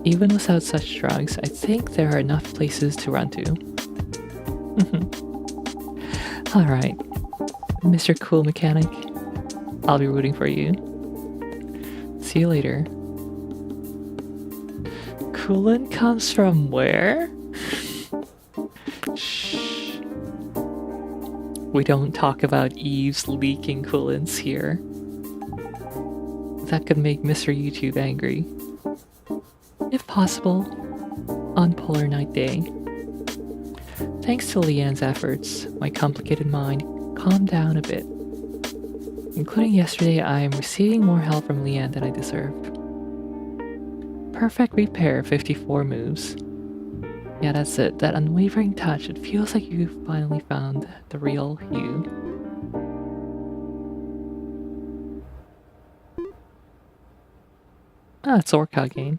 Even without such drugs, I think there are enough places to run to. Alright, Mr. Cool Mechanic. I'll be rooting for you. See you later. Coolant comes from where? Shh. We don't talk about Eve's leaking coolants here. That could make Mr. YouTube angry. If possible, on Polar Night Day. Thanks to Leanne's efforts, my complicated mind calmed down a bit. Including yesterday, I am receiving more help from Leanne than I deserved. Perfect repair, 54 moves. Yeah, that's it. That unwavering touch, it feels like you finally found the real you. Ah, it's Orca again.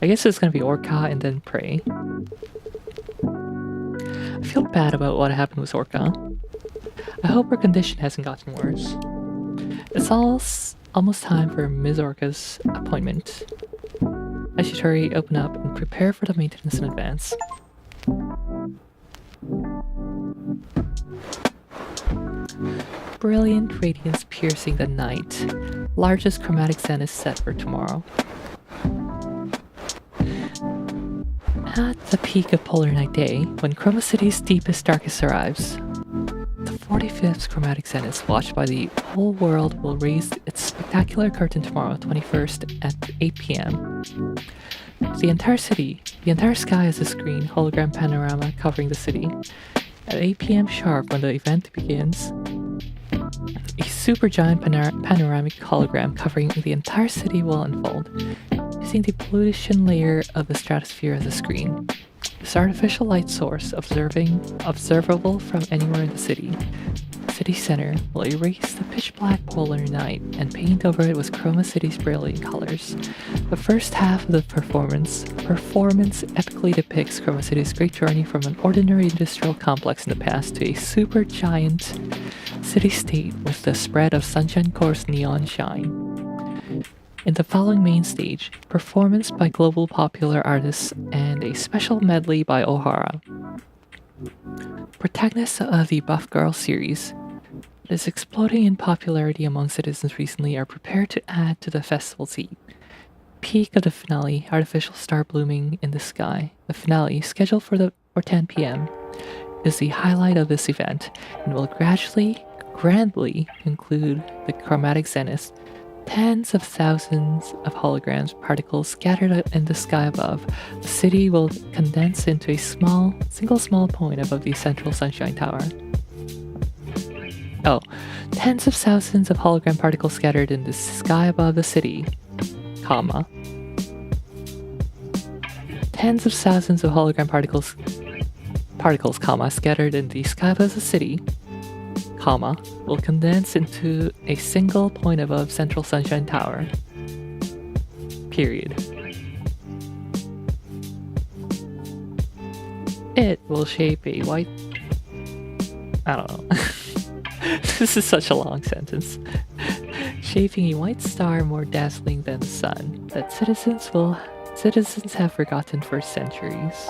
I guess it's gonna be Orca and then Prey. I feel bad about what happened with Orca. I hope her condition hasn't gotten worse. It's almost time for Ms. Orca's appointment. I should hurry, open up, and prepare for the maintenance in advance. Brilliant radiance piercing the night. Largest chromatic zenith set for tomorrow. At the peak of Polar Night Day, when Chroma City's deepest darkest arrives, the 45th chromatic zenith watched by the whole world will raise its spectacular curtain tomorrow, 21st at 8 p.m. The entire sky is a screen, hologram panorama covering the city. At 8 p.m. sharp, when the event begins, a supergiant panoramic hologram covering the entire city will unfold, using the pollution layer of the stratosphere as a screen. This artificial light source, observable from anywhere in the city center, will erase the pitch-black polar night and paint over it with Chroma City's brilliant colors. The first half of the performance epically depicts Chroma City's great journey from an ordinary industrial complex in the past to a supergiant city-state with the spread of Sunshine Corp's neon shine. In the following main stage, performance by global popular artists and a special medley by O'Hara. Protagonists of the Buff Girl series that is exploding in popularity among citizens recently are prepared to add to the festival's heat. Peak of the finale, artificial star blooming in the sky. The finale, scheduled for 10 p.m., is the highlight of this event and will grandly conclude the chromatic zenith. Tens of thousands of holograms particles scattered in the sky above. The city will condense into a single small point above the central Sunshine Tower. Oh, tens of thousands of hologram particles scattered in the sky above the city, comma. Tens of thousands of hologram particles, comma, scattered in the sky above the city, comma, will condense into a single point above Central Sunshine Tower. Period. It will shape a white... I don't know. This is such a long sentence. Shaping a white star more dazzling than the sun that citizens have forgotten for centuries.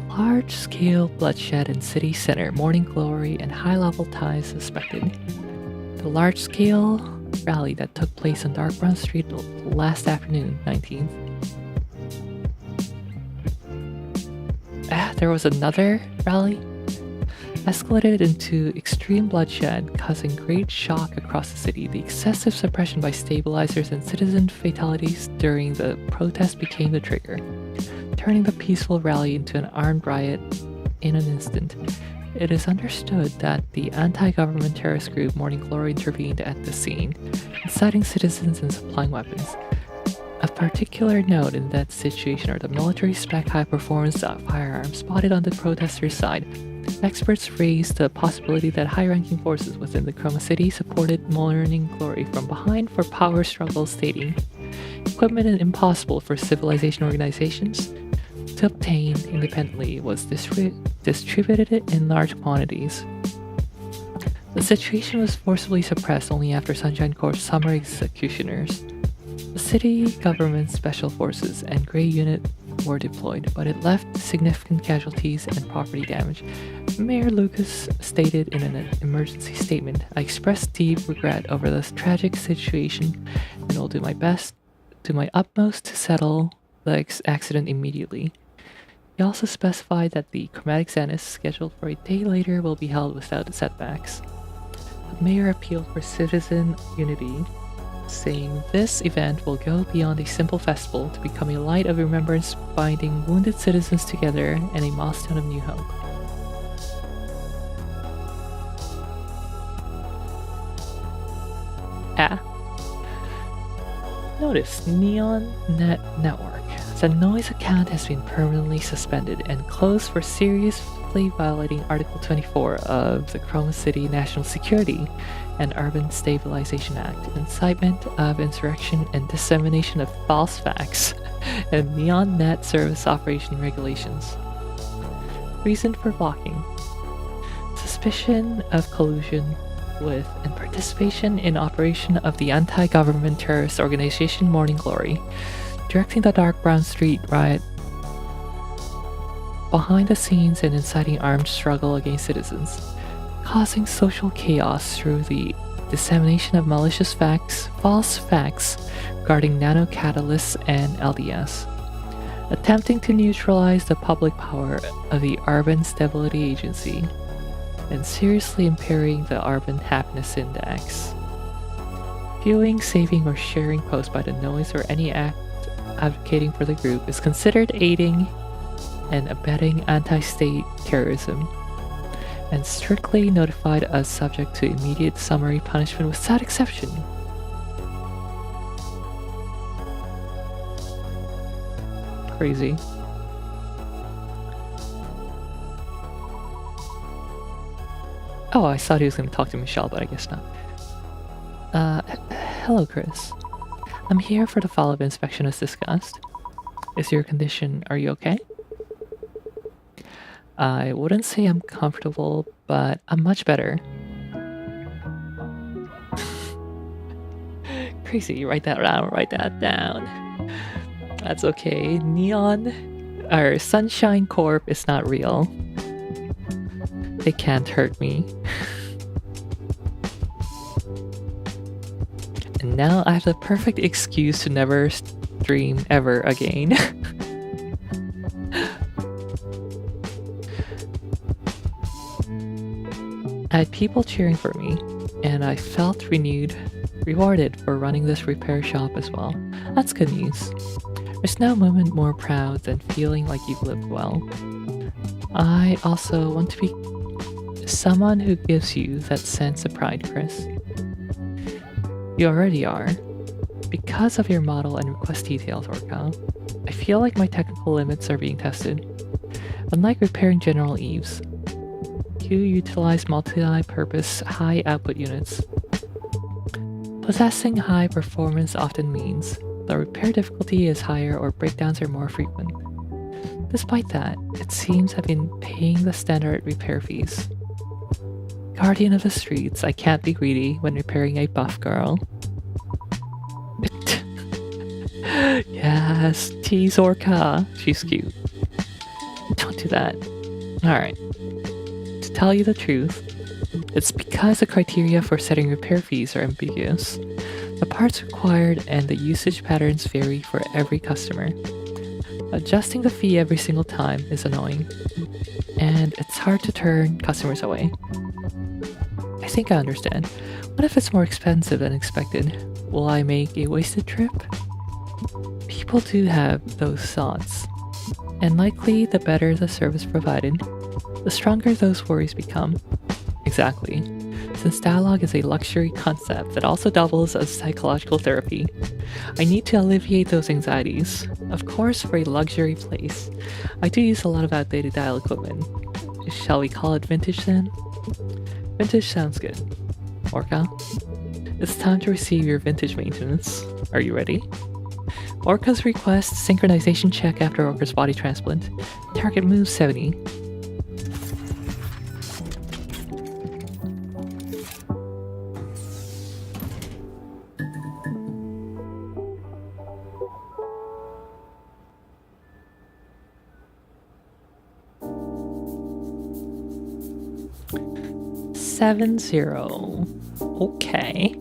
Large-scale bloodshed in city center, morning glory, and high-level ties suspected. The large-scale rally that took place on Dark Brown Street last afternoon, 19th. There was another rally? Escalated into extreme bloodshed, causing great shock across the city. The excessive suppression by stabilizers and citizen fatalities during the protest became the trigger, turning the peaceful rally into an armed riot in an instant. It is understood that the anti-government terrorist group Morning Glory intervened at the scene, inciting citizens and supplying weapons. Of particular note in that situation are the military-spec high-performance firearms spotted on the protesters' side. Experts raised the possibility that high-ranking forces within the Chroma City supported Morning Glory from behind for power struggles, stating, "Equipment impossible for civilization organizations to obtain independently was distributed in large quantities. The situation was forcibly suppressed only after Sunshine Corp's summer executioners. The city government special forces and Grey Unit were deployed, but it left significant casualties and property damage." Mayor Lucas stated in an emergency statement, "I express deep regret over this tragic situation and will do my utmost to settle the accident immediately." He also specified that the chromatic zenith, scheduled for a day later, will be held without setbacks. The mayor appealed for citizen unity, saying this event will go beyond a simple festival to become a light of remembrance binding wounded citizens together and a milestone of new hope. Notice Neon Network. The noise account has been permanently suspended and closed for serious directly violating Article 24 of the Chroma City National Security and Urban Stabilization Act, incitement of insurrection and dissemination of false facts, and Neon Net Service Operation Regulations. Reason for blocking: suspicion of collusion with and participation in operation of the anti-government terrorist organization Morning Glory, directing the Dark Brown Street riot behind the scenes and inciting armed struggle against citizens, causing social chaos through the dissemination of malicious facts, false facts regarding nanocatalysts and LDS, attempting to neutralize the public power of the Urban Stability Agency, and seriously impairing the Urban Happiness Index. Viewing, saving, or sharing posts by the noise or any act advocating for the group is considered aiding and abetting anti-state terrorism, and strictly notified as subject to immediate summary punishment without exception. Crazy. Oh, I thought he was going to talk to Michelle, but I guess not. Hello, Chris. I'm here for the follow-up inspection as discussed. Is your condition... Are you okay? I wouldn't say I'm comfortable, but I'm much better. Crazy, write that down, write that down. That's okay. Neon... or Sunshine Corp is not real. They can't hurt me. And now I have the perfect excuse to never stream ever again. I had people cheering for me, and I felt rewarded for running this repair shop as well. That's good news. There's no moment more proud than feeling like you've lived well. I also want to be someone who gives you that sense of pride, Chris. You already are. Because of your model and request details, Orca, I feel like my technical limits are being tested. Unlike repairing General Eves, you utilize multi-purpose high-output units. Possessing high performance often means the repair difficulty is higher or breakdowns are more frequent. Despite that, it seems I've been paying the standard repair fees. Guardian of the streets, I can't be greedy when repairing a buff girl. Yes, tease Orca. She's cute. Don't do that. Alright. To tell you the truth, it's because the criteria for setting repair fees are ambiguous. The parts required and the usage patterns vary for every customer. Adjusting the fee every single time is annoying, and it's hard to turn customers away. I think I understand. What if it's more expensive than expected? Will I make a wasted trip? People do have those thoughts, and likely the better the service provided, the stronger those worries become. Exactly. Since dialogue is a luxury concept that also doubles as psychological therapy, I need to alleviate those anxieties. Of course, for a luxury place, I do use a lot of outdated dial equipment. Shall we call it vintage then? Vintage sounds good. Orca, it's time to receive your vintage maintenance. Are you ready? Orca's request synchronization check after Orca's body transplant. Target move 70. Seven zero. Okay.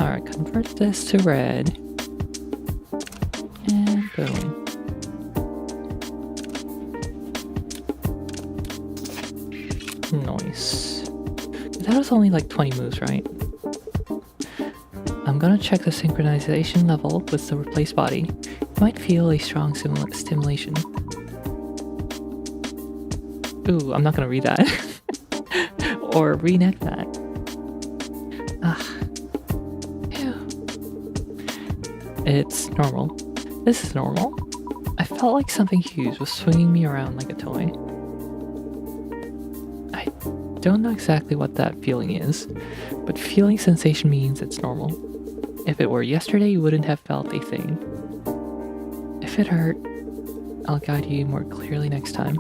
Alright, convert this to red. And boom. Nice. That was only like 20 moves, right? I'm gonna check the synchronization level with the replaced body. You might feel a strong stimulation. Ooh, I'm not gonna read that. Or renege that. Phew. It's normal. This is normal. I felt like something huge was swinging me around like a toy. I don't know exactly what that feeling is, but feeling sensation means it's normal. If it were yesterday, you wouldn't have felt a thing. If it hurt, I'll guide you more clearly next time.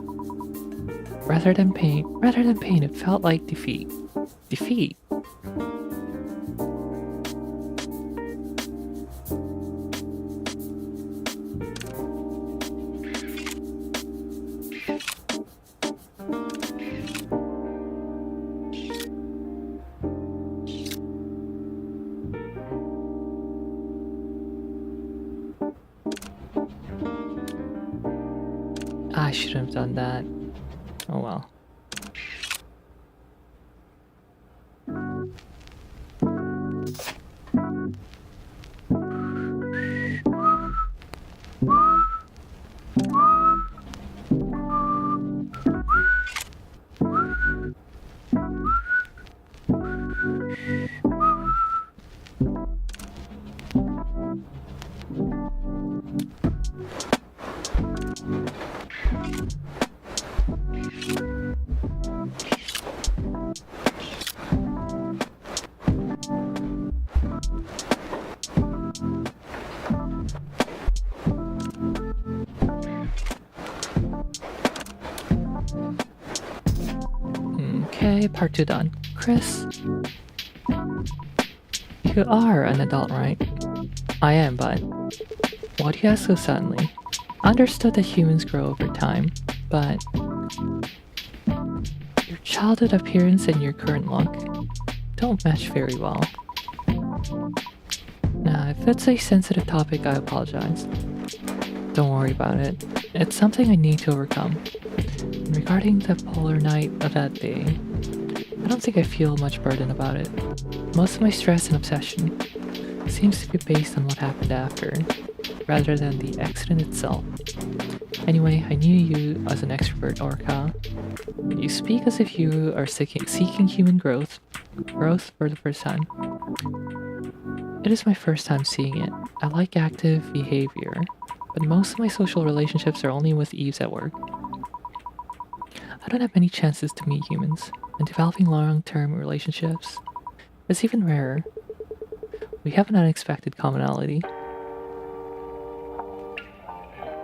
Rather than pain, it felt like defeat. Defeat? I shouldn't have done that. Oh well. Okay, part 2 done. Chris, you are an adult, right? I am, but why do you ask so suddenly? I understood that humans grow over time, but your childhood appearance and your current look don't match very well. Now, if it's a sensitive topic, I apologize. Don't worry about it. It's something I need to overcome. And regarding the polar night of that day, I don't think I feel much burden about it. Most of my stress and obsession seems to be based on what happened after, rather than the accident itself. Anyway, I knew you as an extrovert orca. You speak as if you are seeking human growth for the first time. It is my first time seeing it. I like active behavior, but most of my social relationships are only with Eves at work. I don't have many chances to meet humans, and developing long-term relationships is even rarer. We have an unexpected commonality.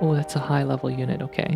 Oh, that's a high-level unit, okay.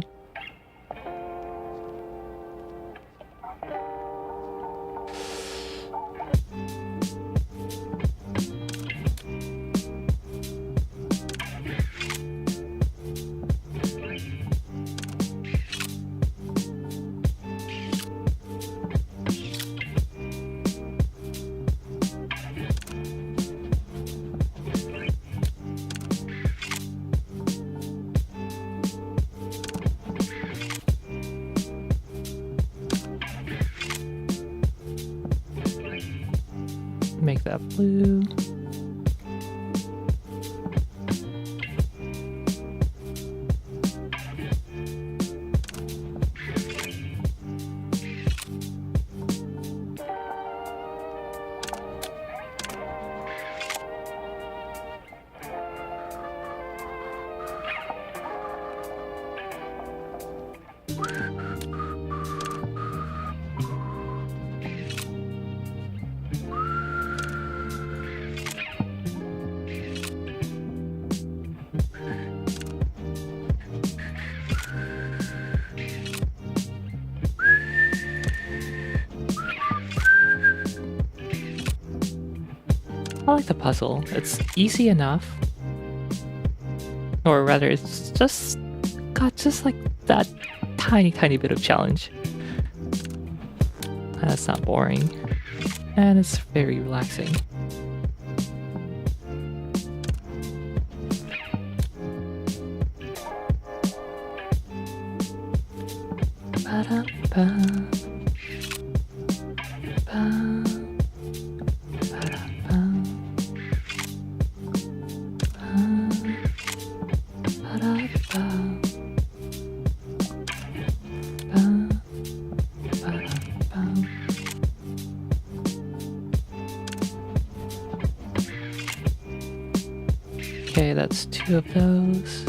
Make that blue. I like the puzzle. It's easy enough. Or rather, it's just got just like that tiny bit of challenge. And it's not boring. And it's very relaxing. Okay, that's 2 of those.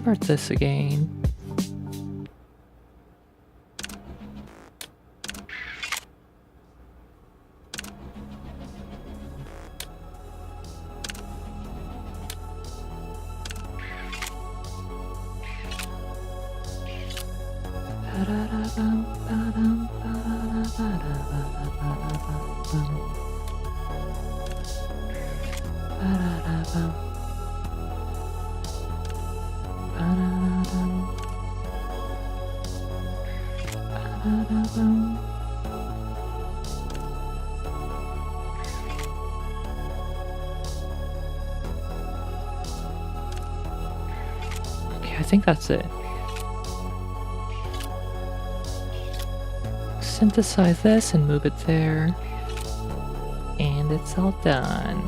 Convert this again. Okay, I think that's it. Synthesize this and move it there. And it's all done.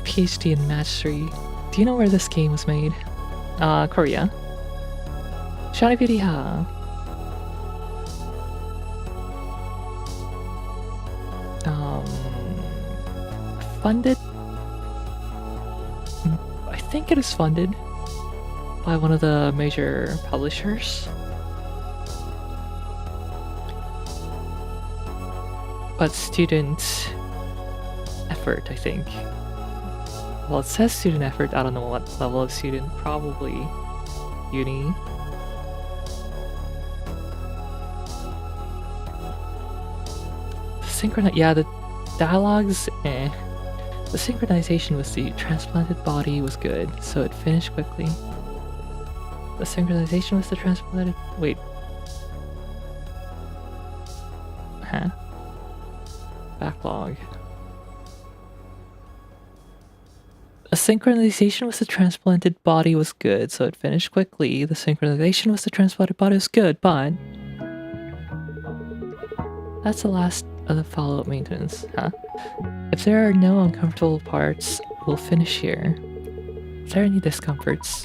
PhD in Match 3. Do you know where this game was made? Korea. Shani Beauty Ha. Funded? I think it is funded by one of the major publishers. But student effort, I think. Well, it says student effort. I don't know what level of student. Probably uni. Yeah, the dialogues, eh. The synchronization with the transplanted body was good, so it finished quickly. The synchronization with the transplanted... Wait. Huh? Backlog. The synchronization with the transplanted body was good, so it finished quickly. The synchronization with the transplanted body was good, but... That's the last of the follow-up maintenance, huh? If there are no uncomfortable parts, we'll finish here. Is there any discomforts?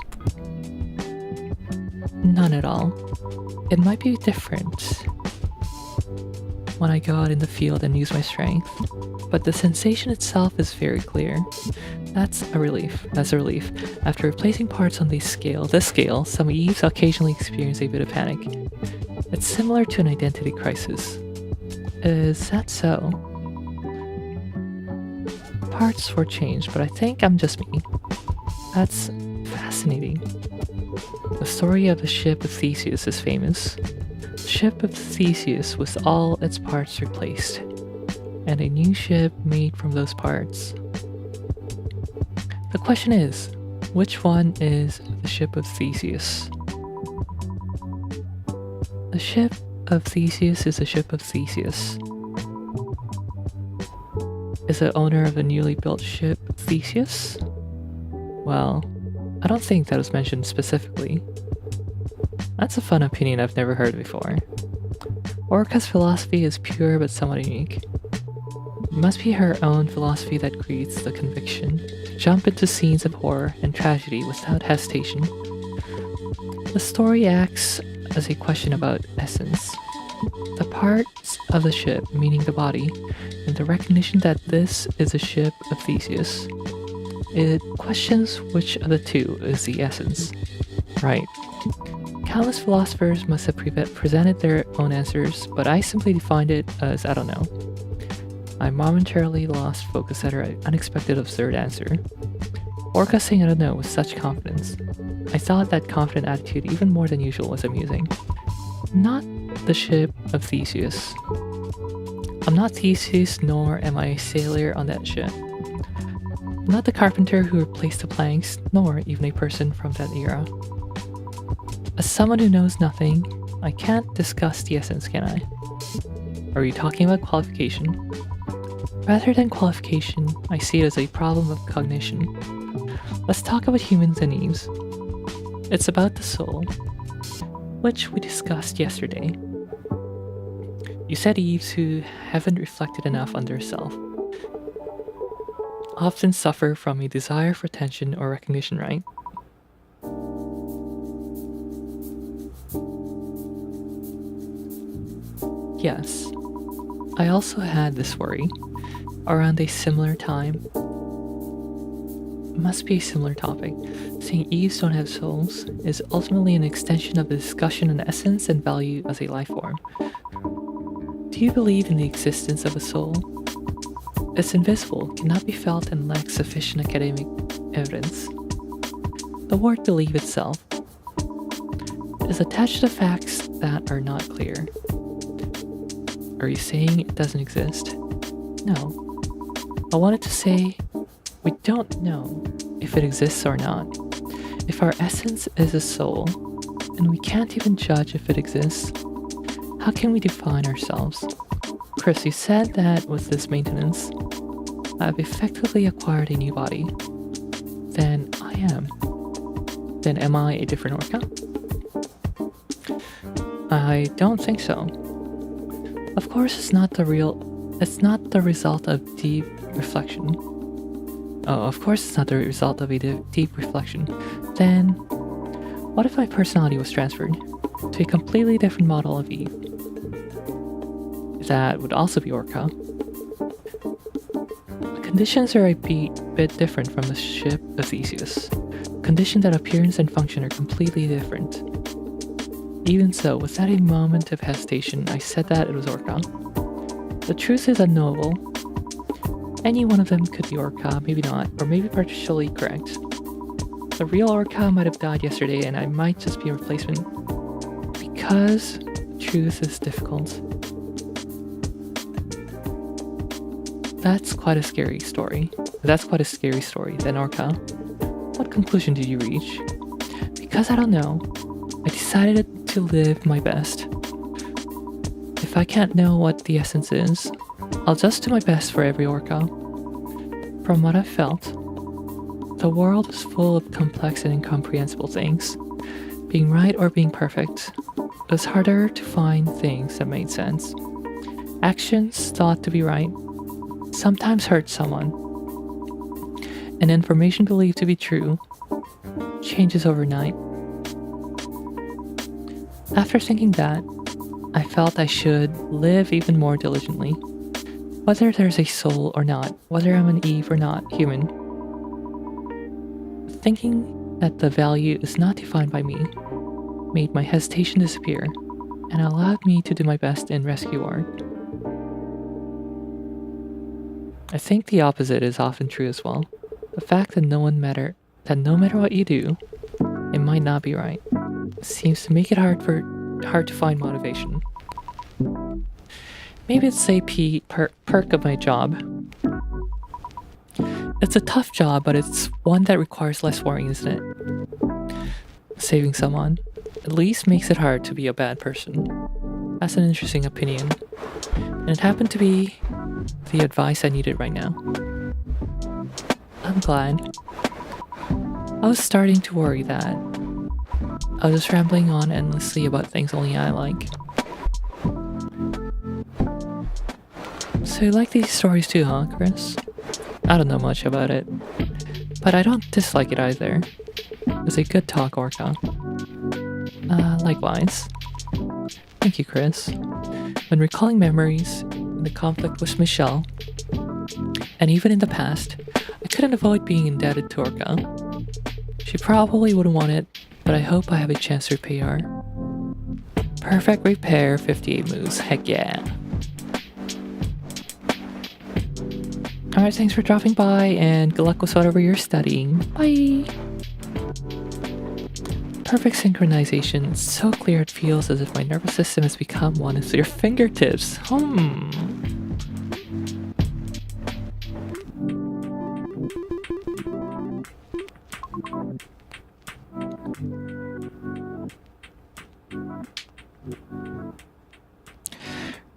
None at all. It might be different when I go out in the field and use my strength, but the sensation itself is very clear. That's a relief. After replacing parts on this scale, some Eves occasionally experience a bit of panic. It's similar to an identity crisis. Is that so? Parts were changed, but I think I'm just me. That's fascinating. The story of the ship of Theseus is famous. The ship of Theseus with all its parts replaced, and a new ship made from those parts. The question is, which one is the ship of Theseus? The ship of Theseus is the ship of Theseus. Is the owner of the newly built ship Theseus? Well, I don't think that was mentioned specifically. That's a fun opinion I've never heard before. Orca's philosophy is pure but somewhat unique. It must be her own philosophy that creates the conviction to jump into scenes of horror and tragedy without hesitation. The story acts as a question about essence. The parts of the ship, meaning the body, and the recognition that this is a ship of Theseus. It questions which of the two is the essence. Right. Countless philosophers must have presented their own answers, but I simply defined it as I don't know. I momentarily lost focus at her unexpected absurd answer. Orca saying I don't know with such confidence. I thought that confident attitude even more than usual was amusing. Not the ship of Theseus. I'm not Theseus, nor am I a sailor on that ship. Not the carpenter who replaced the planks, nor even a person from that era. As someone who knows nothing, I can't discuss the essence, can I? Are you talking about qualification? Rather than qualification, I see it as a problem of cognition. Let's talk about humans and Eves. It's about the soul, which we discussed yesterday. You said Eves who haven't reflected enough on their self often suffer from a desire for attention or recognition, right? Yes. I also had this worry around a similar time. Must be a similar topic. Saying Eves don't have souls is ultimately an extension of the discussion on essence and value as a life form. Do you believe in the existence of a soul? It's invisible, cannot be felt, and lacks sufficient academic evidence. The word believe itself is attached to facts that are not clear. Are you saying it doesn't exist? No. I wanted to say we don't know if it exists or not. If our essence is a soul, and we can't even judge if it exists, how can we define ourselves? Chris, you said that with this maintenance, I've effectively acquired a new body. Then I am. Then am I a different orca? I don't think so. Of course, it's not the result of deep reflection. Oh, of course it's not the result of a deep reflection. Then, what if my personality was transferred to a completely different model of Eve? That would also be Orca. The conditions are a bit different from the ship of Theseus. Conditions that appearance and function are completely different. Even so, without a moment of hesitation, I said that it was Orca. The truth is unknowable. Any one of them could be Orca, maybe not, or maybe partially correct. The real Orca might have died yesterday and I might just be a replacement. Because truth is difficult. That's quite a scary story. Then Orca, what conclusion did you reach? Because I don't know, I decided to live my best. If I can't know what the essence is, I'll just do my best for every Orca. From what I've felt, the world is full of complex and incomprehensible things. Being right or being perfect, it was harder to find things that made sense. Actions thought to be right sometimes hurt someone, and information believed to be true changes overnight. After thinking that, I felt I should live even more diligently. Whether there's a soul or not, whether I'm an Eve or not human. Thinking that the value is not defined by me made my hesitation disappear and allowed me to do my best in rescue work. I think the opposite is often true as well. The fact that no matter what you do, it might not be right, seems to make it hard to find motivation. Maybe it's a perk of my job. It's a tough job, but it's one that requires less worrying, isn't it? Saving someone at least makes it hard to be a bad person. That's an interesting opinion, and it happened to be the advice I needed right now. I'm glad. I was starting to worry that I was just rambling on endlessly about things only I like. So you like these stories too, huh, Chris? I don't know much about it, but I don't dislike it either. It was a good talk, Orca. Likewise. Thank you, Chris. When recalling memories, the conflict with Michelle, and even in the past, I couldn't avoid being indebted to Orca. She probably wouldn't want it, but I hope I have a chance to repay her. Perfect repair, 58 moves, heck yeah. Alright, thanks for dropping by, and good luck with whatever you're studying. Bye! Perfect synchronization. It's so clear it feels as if my nervous system has become one at your fingertips.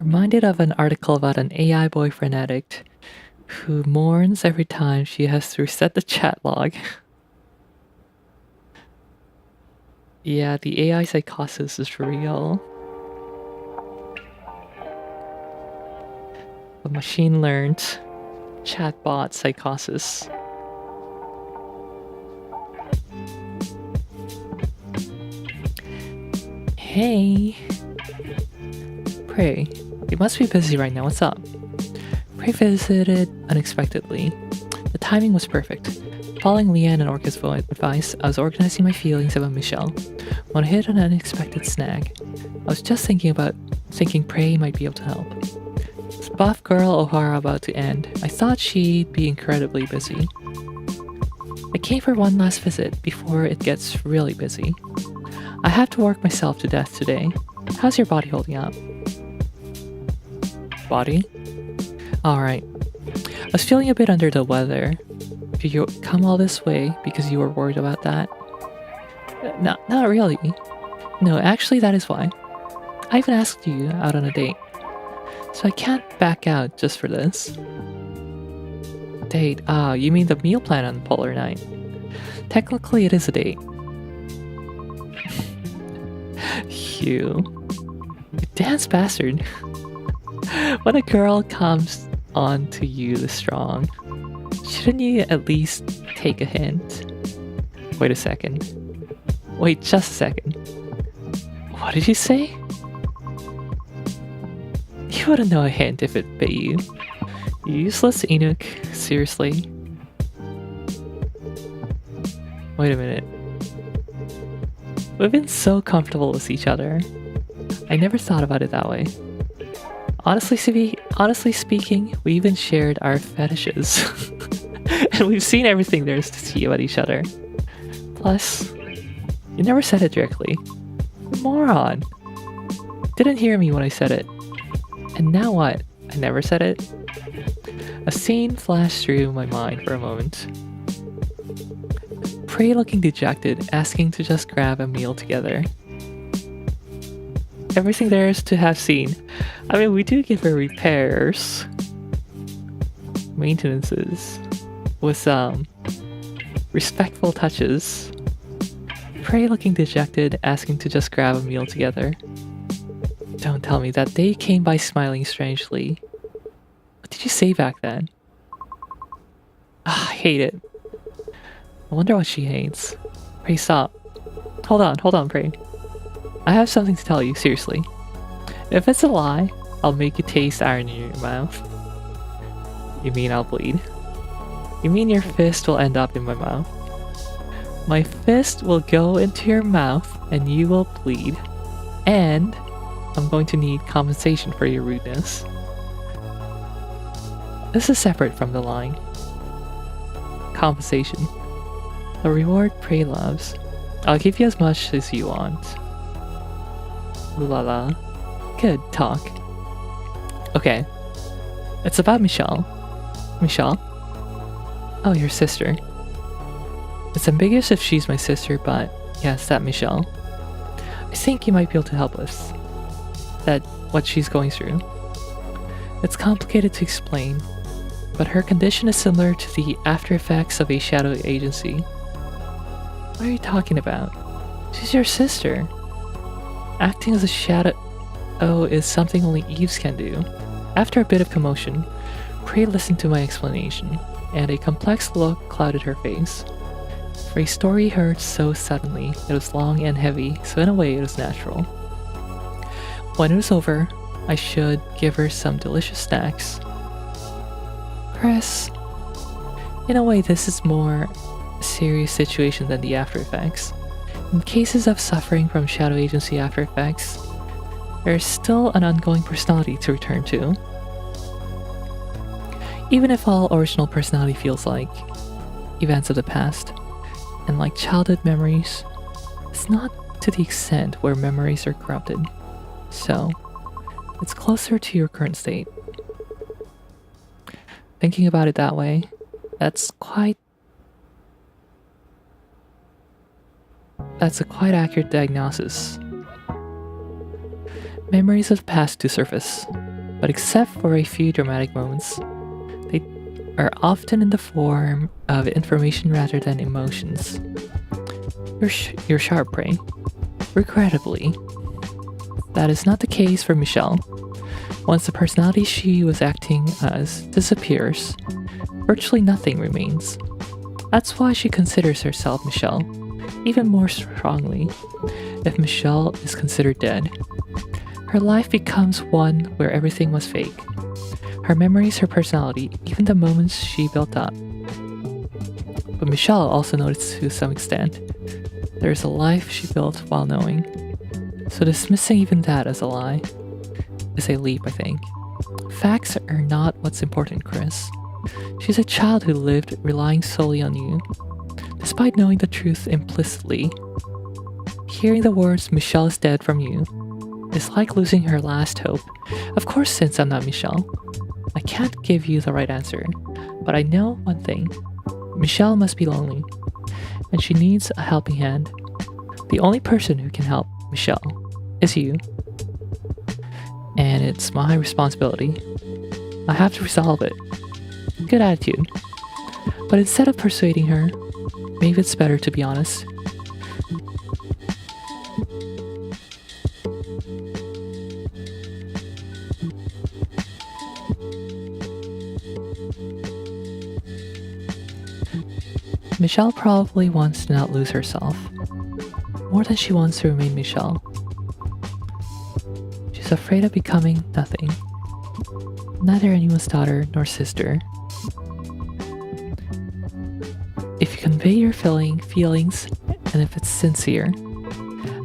Reminded of an article about an AI boyfriend addict who mourns every time she has to reset the chat log. Yeah, the AI psychosis is real. The machine learned chatbot psychosis. Hey. Prey, you must be busy right now. What's up? Prey visited unexpectedly. The timing was perfect. Following Leanne and Orca's advice, I was organizing my feelings about Michelle when I hit an unexpected snag. I was just thinking Prey might be able to help. With Buff Girl O'Hara about to end, I thought she'd be incredibly busy. I came for one last visit before it gets really busy. I have to work myself to death today. How's your body holding up? Body? Alright. I was feeling a bit under the weather. Did you come all this way because you were worried about that? Not really. No, actually that is why. I even asked you out on a date. So I can't back out just for this. Date? Ah, you mean the meal plan on Polar Night. Technically it is a date. You dance bastard. When a girl comes on to you this strong, shouldn't you at least take a hint? Wait a second. Wait just a second. What did you say? You wouldn't know a hint if it bit you. You useless Enoch, seriously? Wait a minute. We've been so comfortable with each other. I never thought about it that way. Honestly speaking, we even shared our fetishes. And we've seen everything there is to see about each other. Plus, you never said it directly. Moron! Didn't hear me when I said it. And now what? I never said it? A scene flashed through my mind for a moment. Prey looking dejected, asking to just grab a meal together. Everything there is to have seen. I mean, we do give her repairs, maintenances, with respectful touches. Prey looking dejected, asking to just grab a meal together. Don't tell me that they came by smiling strangely. What did you say back then? Ah, I hate it. I wonder what she hates. Prey, stop. Hold on, Prey. I have something to tell you, seriously. If it's a lie, I'll make you taste iron in your mouth. You mean I'll bleed? You mean your fist will end up in my mouth? My fist will go into your mouth and you will bleed. And I'm going to need compensation for your rudeness. This is separate from the lying. Compensation. The reward Prey loves. I'll give you as much as you want. Ooh la la. Good talk. Okay. It's about Michelle. Michelle? Oh, your sister. It's ambiguous if she's my sister, but yes, that Michelle. I think you might be able to help us. What she's going through. It's complicated to explain, but her condition is similar to the after effects of a shadow agency. What are you talking about? She's your sister. Acting as a shadow is something only Eves can do. After a bit of commotion, Prey listened to my explanation, and a complex look clouded her face. For a story heard so suddenly, it was long and heavy, so in a way it was natural. When it was over, I should give her some delicious snacks. Chris, in a way this is more serious situation than the after effects. In cases of suffering from shadow agency after effects, there is still an ongoing personality to return to. Even if all original personality feels like events of the past, and like childhood memories, it's not to the extent where memories are corrupted. So, it's closer to your current state. Thinking about it that way, that's a quite accurate diagnosis. Memories of the past to surface. but except for a few dramatic moments, they are often in the form of information rather than emotions. You're sharp, Prey. Regrettably, that is not the case for Michelle. Once the personality she was acting as disappears, virtually nothing remains. That's why she considers herself Michelle, even more strongly. If Michelle is considered dead, her life becomes one where everything was fake. Her memories, her personality, even the moments she built up. But Michelle also noticed to some extent there's a life she built while knowing. So dismissing even that as a lie is a leap, I think. Facts are not what's important, Chris. She's a child who lived relying solely on you. Despite knowing the truth implicitly, hearing the words Michelle is dead from you is like losing her last hope. Of course, since I'm not Michelle, I can't give you the right answer, but I know one thing. Michelle must be lonely, and she needs a helping hand. The only person who can help Michelle is you. And it's my responsibility. I have to resolve it. Good attitude. But instead of persuading her, maybe it's better to be honest. Michelle probably wants to not lose herself, more than she wants to remain Michelle. She's afraid of becoming nothing, neither anyone's daughter nor sister. If you convey your feelings, and if it's sincere,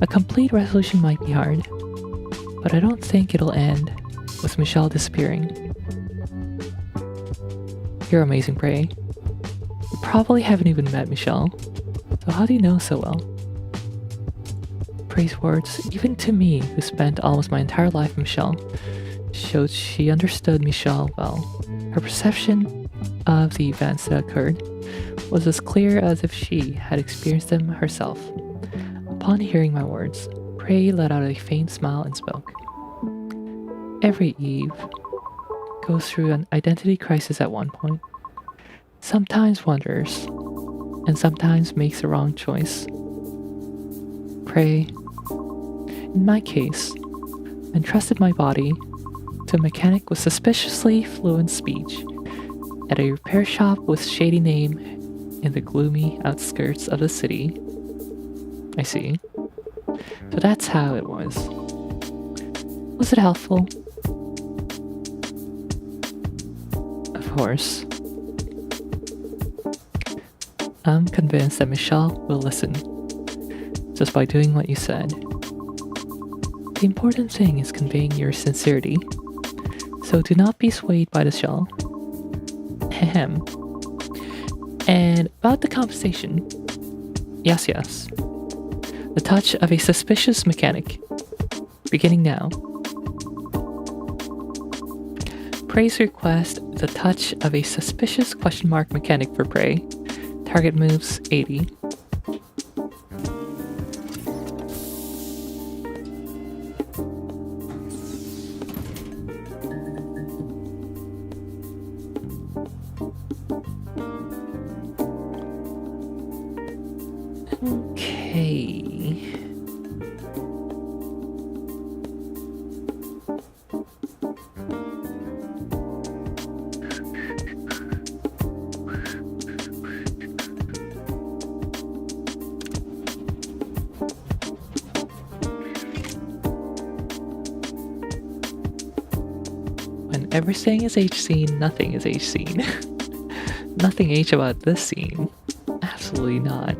a complete resolution might be hard, but I don't think it'll end with Michelle disappearing. You're amazing, Prey. You probably haven't even met Michelle, so how do you know so well? Prey's words, even to me, who spent almost my entire life with Michelle, showed she understood Michelle well. Her perception of the events that occurred was as clear as if she had experienced them herself. Upon hearing my words, Prey let out a faint smile and spoke. Every Eve goes through an identity crisis at one point. Sometimes wonders, and sometimes makes the wrong choice. Prey, in my case, entrusted my body to a mechanic with suspiciously fluent speech at a repair shop with shady name in the gloomy outskirts of the city. I see. So that's how it was. Was it helpful? Of course. I'm convinced that Michelle will listen, just by doing what you said. The important thing is conveying your sincerity, so do not be swayed by the shell. Ahem. And about the compensation. Yes. The touch of a suspicious mechanic. Beginning now. Prey's request, the touch of a suspicious ? Mechanic for Prey. Target moves 80. Okay. When everything is H scene, nothing is H scene. Nothing H about this scene. Absolutely not.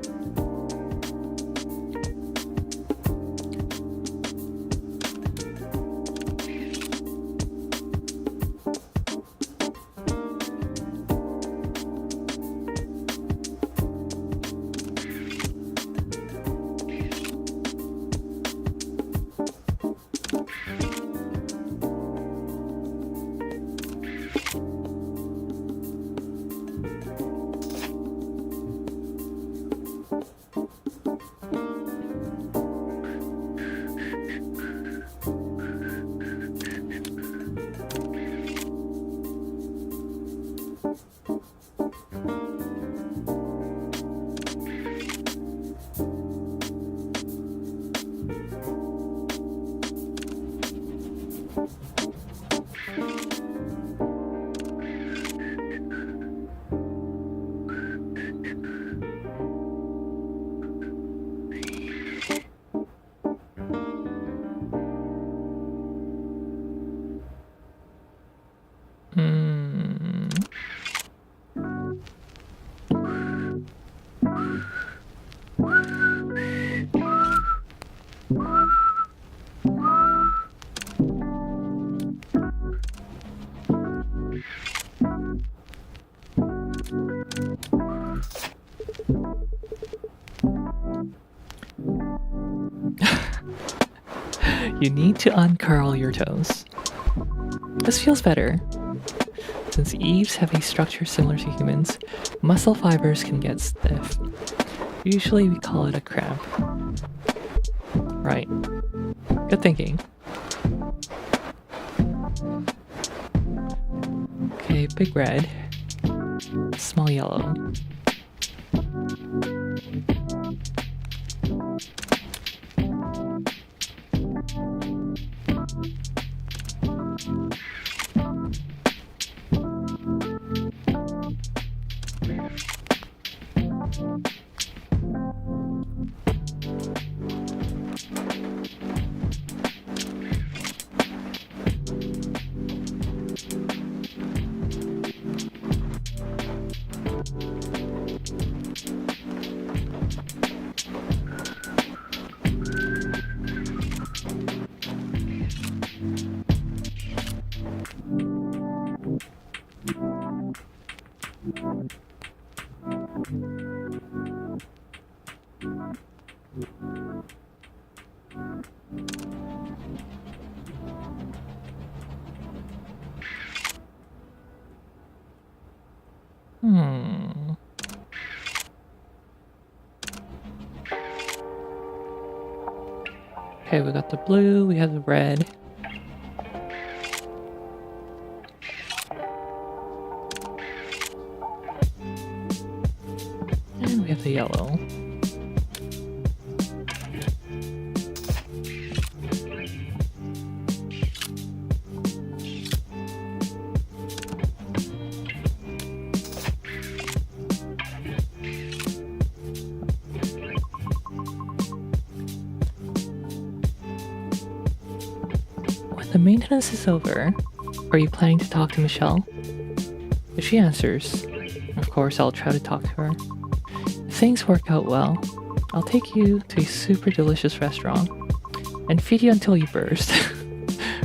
You need to uncurl your toes. This feels better. Since Eve's have a structure similar to humans, muscle fibers can get stiff. Usually we call it a cramp. Right. Good thinking. Okay, big red. Small yellow. Okay, we got the blue, we have the red. And we have the yellow. The maintenance is over. Are you planning to talk to Michelle? If she answers, of course I'll try to talk to her. If things work out well, I'll take you to a super delicious restaurant and feed you until you burst.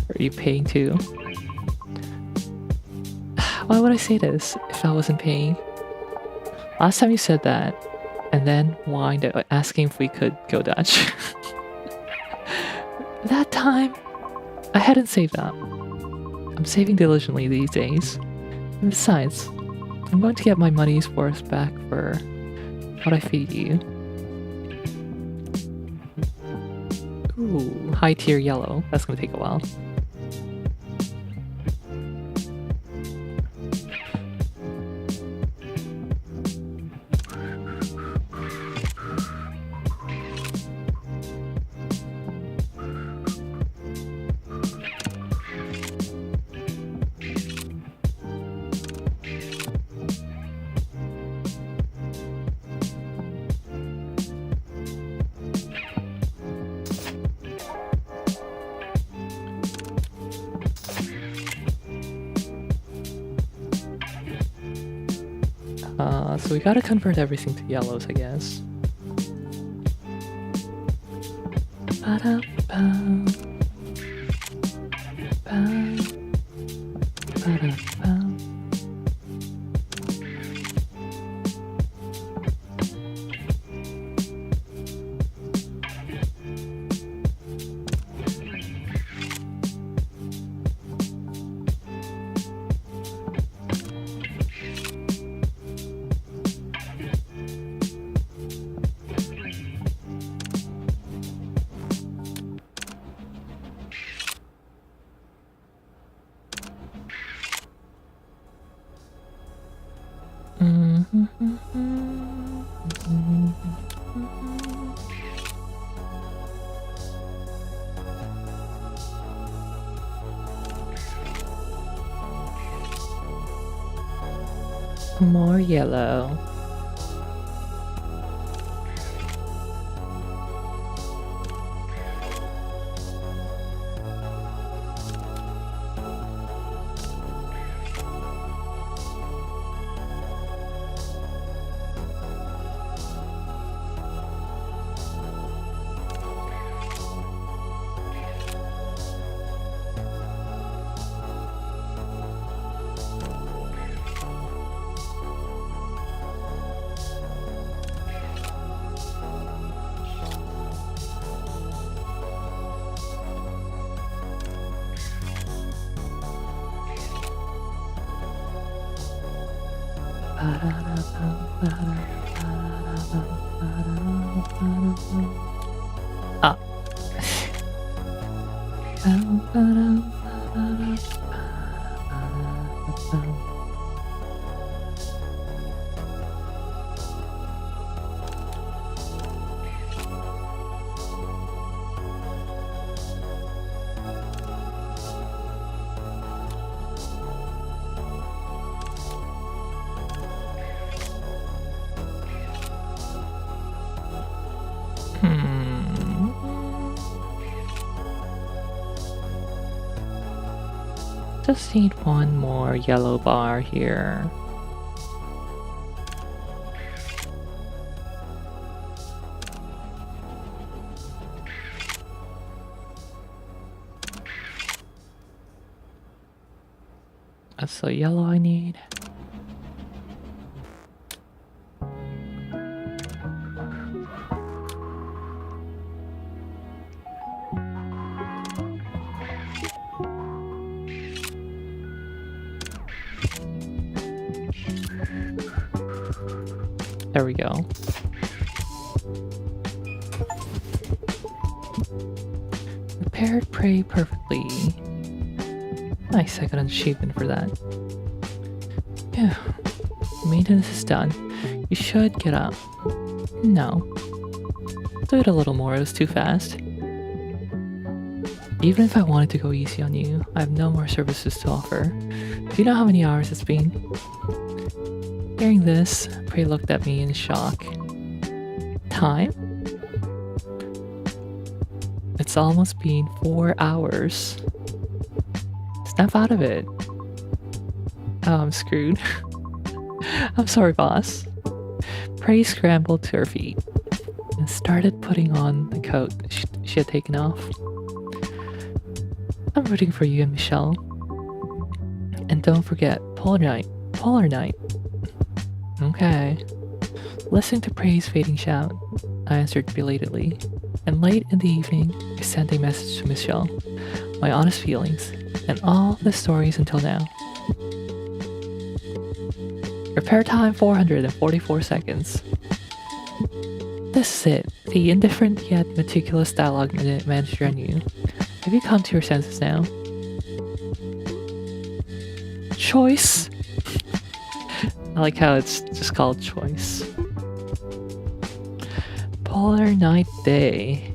Are you paying too? Why would I say this if I wasn't paying? Last time you said that, and then whined asking if we could go Dutch. That time, I hadn't saved up. I'm saving diligently these days. And besides, I'm going to get my money's worth back for what I feed you. Ooh, high tier yellow. That's gonna take a while. So we gotta convert everything to yellows, I guess. Ba-da-ba. Ba-da-ba. More yellow. Ah. Just need one more yellow bar here. That's the yellow I need. There we go. Prepared prey perfectly. Nice, I got an achievement for that. Yeah. Maintenance is done. You should get up. No. Do it a little more, it was too fast. Even if I wanted to go easy on you, I have no more services to offer. Do you know how many hours it's been? Hearing this, Prey looked at me in shock. Time? It's almost been 4 hours. Snap out of it. Oh, I'm screwed. I'm sorry, boss. Prey scrambled to her feet and started putting on the coat she had taken off. I'm rooting for you and Michelle. And don't forget, Polar Night. Polar Night. Okay. Listening to Prey's fading shout, I answered belatedly, and late in the evening, I sent a message to Michelle, my honest feelings, and all the stories until now. Repair time 444 seconds. This is it, the indifferent yet meticulous dialogue manager I knew. Have you come to your senses now? Choice? I like how it's just called choice. Polar Night Day.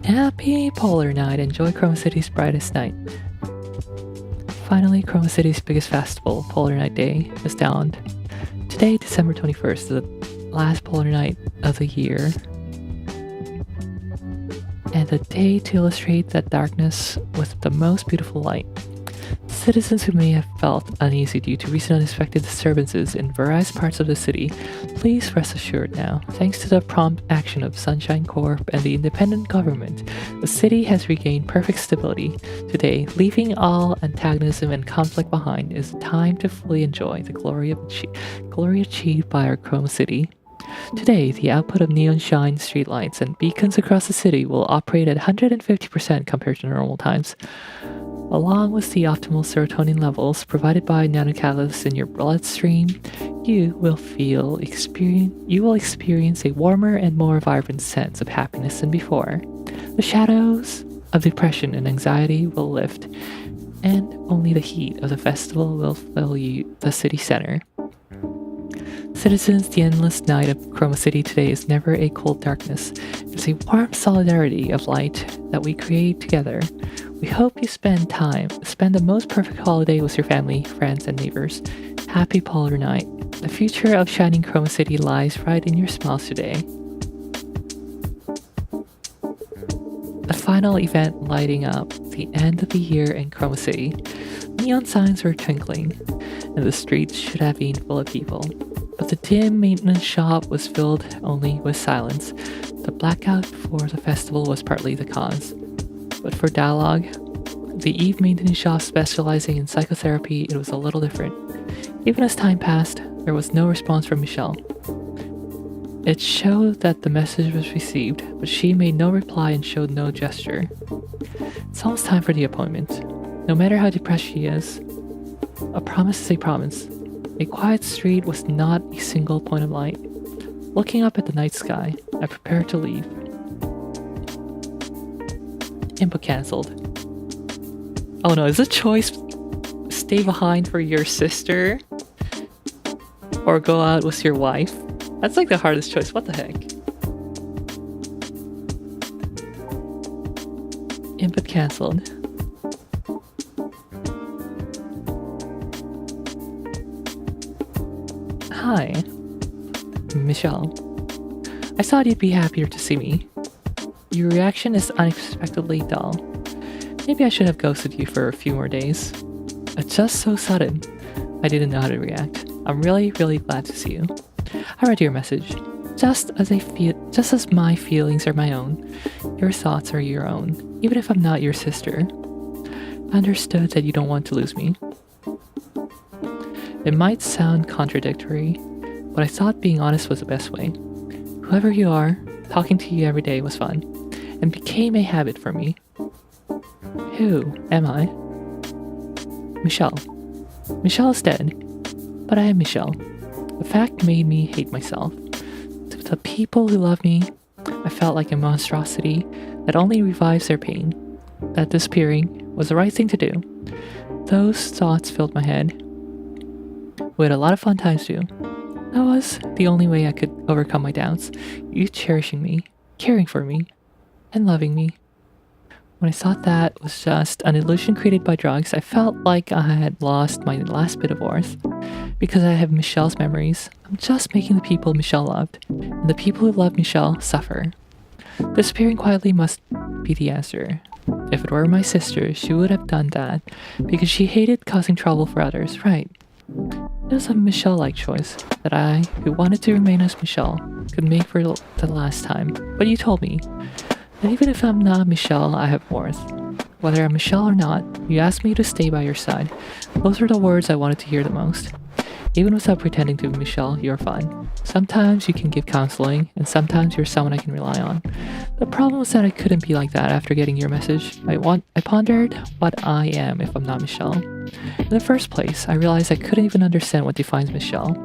Happy Polar Night. Enjoy Chroma City's brightest night. Finally, Chroma City's biggest festival, Polar Night Day, has dawned. Today, December 21st, is the last Polar Night of the year. And the day to illustrate that darkness with the most beautiful light. Citizens who may have felt uneasy due to recent unexpected disturbances in various parts of the city, please rest assured now, thanks to the prompt action of Sunshine Corp and the independent government, the city has regained perfect stability. Today, leaving all antagonism and conflict behind is the time to fully enjoy the glory achieved by our Chroma City. Today, the output of neon shine streetlights and beacons across the city will operate at 150% compared to normal times. Along with the optimal serotonin levels provided by nanocatalysts in your bloodstream, you will experience a warmer and more vibrant sense of happiness than before. The shadows of depression and anxiety will lift, and only the heat of the festival will fill the city center. Citizens, the endless night of Chroma City today is never a cold darkness. It's a warm solidarity of light that we create together. We hope you spend the most perfect holiday with your family, friends, and neighbors. Happy Polar Night. The future of shining Chroma City lies right in your smiles today. The final event lighting up the end of the year in Chroma City. Neon signs were twinkling, and the streets should have been full of people. But the dim maintenance shop was filled only with silence. The blackout before the festival was partly the cause. But for dialogue, the Eve maintenance shop specializing in psychotherapy, it was a little different. Even as time passed, there was no response from Michelle. It showed that the message was received, but she made no reply and showed no gesture. It's almost time for the appointment. No matter how depressed she is, A promise is a promise. A quiet street was not a single point of light. Looking up at the night sky, I prepared to leave. Input cancelled. Oh no, is the choice stay behind for your sister or go out with your wife? That's like the hardest choice. What the heck? Input cancelled. Hi, Michelle. I thought you'd be happier to see me. Your reaction is unexpectedly dull. Maybe I should have ghosted you for a few more days. It's just so sudden. I didn't know how to react. I'm really glad to see you. I read your message. Just as my feelings are my own, your thoughts are your own, even if I'm not your sister. I understood that you don't want to lose me. It might sound contradictory, but I thought being honest was the best way. Whoever you are, talking to you every day was fun, and became a habit for me. Who am I? Michelle. Michelle is dead, but I am Michelle. The fact made me hate myself. To the people who love me, I felt like a monstrosity that only revives their pain. That disappearing was the right thing to do. Those thoughts filled my head. We had a lot of fun times too. That was the only way I could overcome my doubts. You cherishing me, caring for me, and loving me. When I thought that was just an illusion created by drugs, I felt like I had lost my last bit of worth. Because I have Michelle's memories, I'm just making the people Michelle loved, and the people who love Michelle suffer. Disappearing quietly must be the answer. If it were my sister, she would have done that, because she hated causing trouble for others, right? It was a Michelle-like choice that I, who wanted to remain as Michelle, could make for the last time. But you told me that even if I'm not Michelle, I have worth. Whether I'm Michelle or not, you asked me to stay by your side. Those were the words I wanted to hear the most. Even without pretending to be Michelle, you're fine. Sometimes you can give counseling, and sometimes you're someone I can rely on. The problem was that I couldn't be like that after getting your message. I pondered what I am if I'm not Michelle. In the first place, I realized I couldn't even understand what defines Michelle.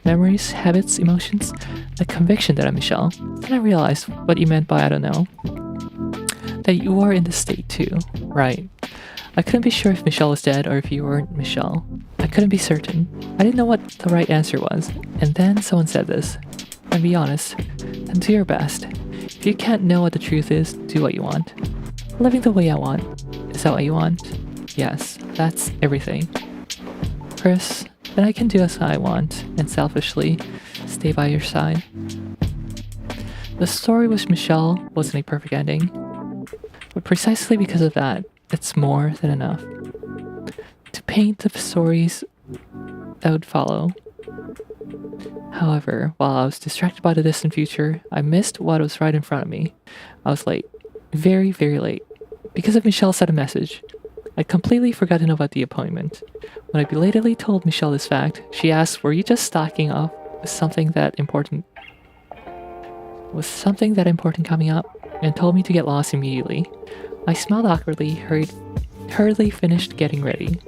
Memories, habits, emotions, the conviction that I'm Michelle. Then I realized what you meant by I don't know. That you are in this state too, right? I couldn't be sure if Michelle was dead or if you weren't Michelle. I couldn't be certain. I didn't know what the right answer was. And then someone said this. And be honest, and do your best. If you can't know what the truth is, do what you want. Living the way I want. Is that what you want? Yes, that's everything. Chris, then I can do as I want and selfishly stay by your side. The story with Michelle wasn't a perfect ending, but precisely because of that, it's more than enough to paint the stories that would follow. However, while I was distracted by the distant future, I missed what was right in front of me. I was late. Very late. Because of Michelle's sudden message. I'd completely forgotten about the appointment. When I belatedly told Michelle this fact, she asked, were you just stocking up with something that important? Was something that important coming up? And told me to get lost immediately. I smiled awkwardly, hurriedly finished getting ready,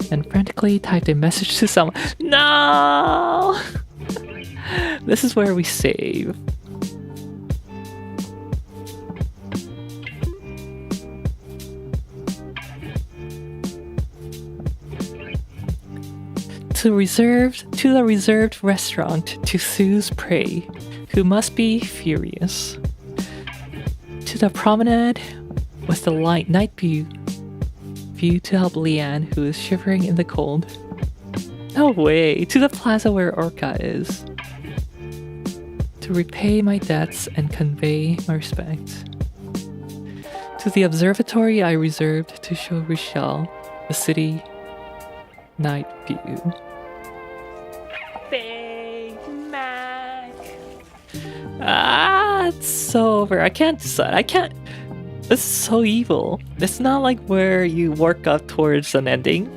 and frantically typed a message to someone. No! This is where we save. To the reserved restaurant to Sue's prey, who must be furious. To the promenade with the night view to help Leanne, who is shivering in the cold. No way! To the plaza where Orca is. To repay my debts and convey my respect. To the observatory I reserved to show Rochelle the city night view. Big Mac! It's so over. I can't decide. This is so evil. It's not like where you work up towards an ending,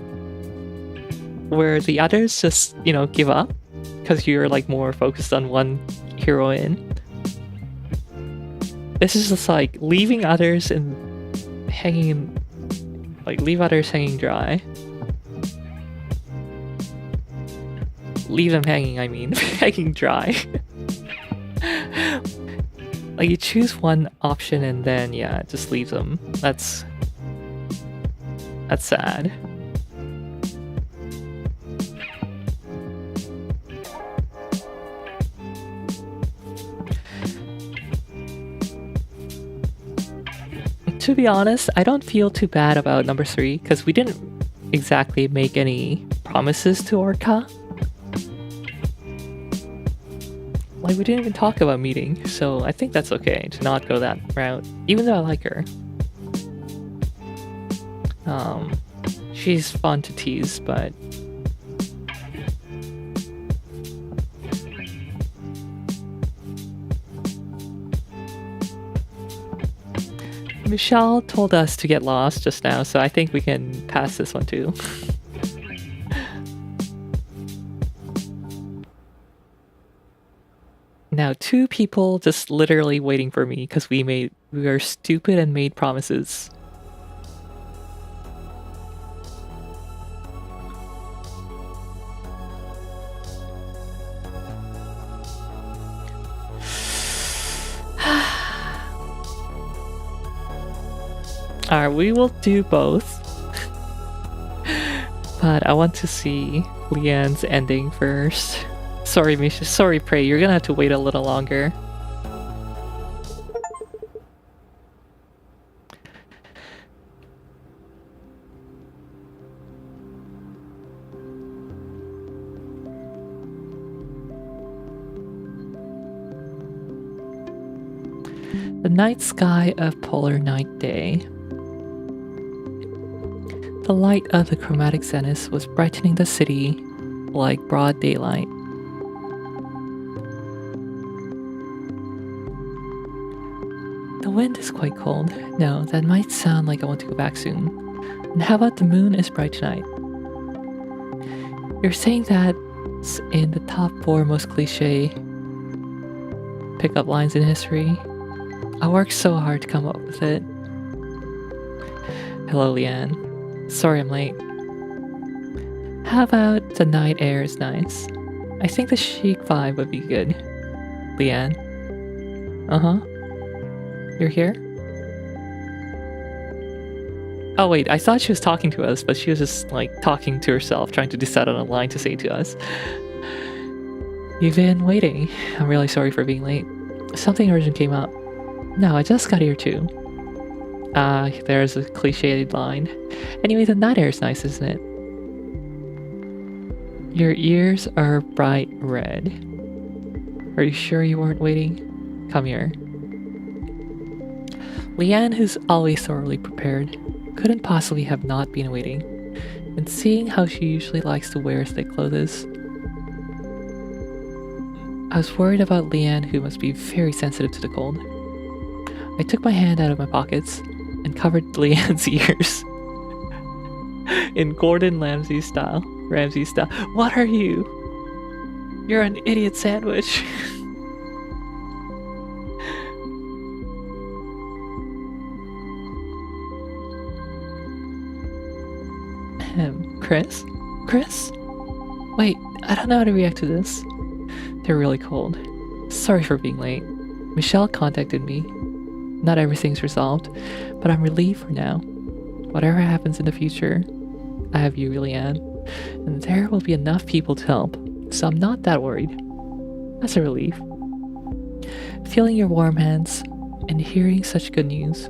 where the others just, give up because you're like more focused on one heroine. This is just like leaving others leave others hanging dry. leave them hanging, I mean. Hanging dry. Like, you choose one option and then, yeah, just leave them. That's sad. To be honest, I don't feel too bad about number 3, because we didn't exactly make any promises to Orca. Like, we didn't even talk about meeting, so I think that's okay to not go that route, even though I like her. She's fun to tease, but... Michelle told us to get lost just now, so I think we can pass this one too. Now, 2 people just literally waiting for me because we were stupid and made promises. Alright, we will do both. But I want to see Leanne's ending first. Sorry, Misha. Sorry, Prey. You're gonna have to wait a little longer. The night sky of polar night day. The light of the chromatic zenith was brightening the city like broad daylight. The wind is quite cold. No, that might sound like I want to go back soon. And how about the moon is bright tonight? You're saying that's in the top 4 most cliche pickup lines in history? I worked so hard to come up with it. Hello, Leanne. Sorry I'm late. How about the night air is nice? I think the chic vibe would be good. Leanne? Uh-huh. You're here? Oh wait, I thought she was talking to us, but she was just like talking to herself, trying to decide on a line to say to us. You've been waiting. I'm really sorry for being late. Something urgent came up. No, I just got here too. There's a cliched line. Anyway, the night air is nice, isn't it? Your ears are bright red. Are you sure you weren't waiting? Come here. Leanne, who's always thoroughly prepared, couldn't possibly have not been waiting, and seeing how she usually likes to wear thick clothes. I was worried about Leanne, who must be very sensitive to the cold. I took my hand out of my pockets and covered Leanne's ears. In Gordon Ramsay style. What are you? You're an idiot sandwich. Chris? Chris? Wait, I don't know how to react to this. They're really cold. Sorry for being late. Michelle contacted me. Not everything's resolved, but I'm relieved for now. Whatever happens in the future, I have you, Leanne, and there will be enough people to help, so I'm not that worried. That's a relief. Feeling your warm hands and hearing such good news,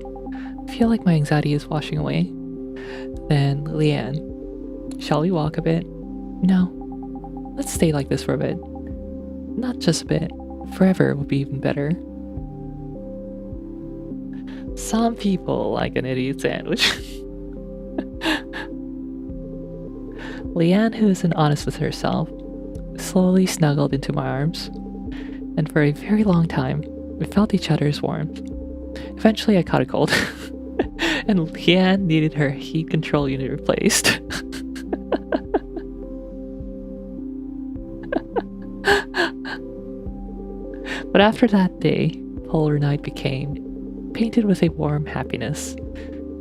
I feel like my anxiety is washing away. Then, Leanne, shall we walk a bit? No. Let's stay like this for a bit. Not just a bit. Forever would be even better. Some people like an idiot sandwich. Leanne, who isn't honest with herself, slowly snuggled into my arms, and for a very long time, we felt each other's warmth. Eventually, I caught a cold, and Leanne needed her heat control unit replaced. But after that day, polar night became painted with a warm happiness,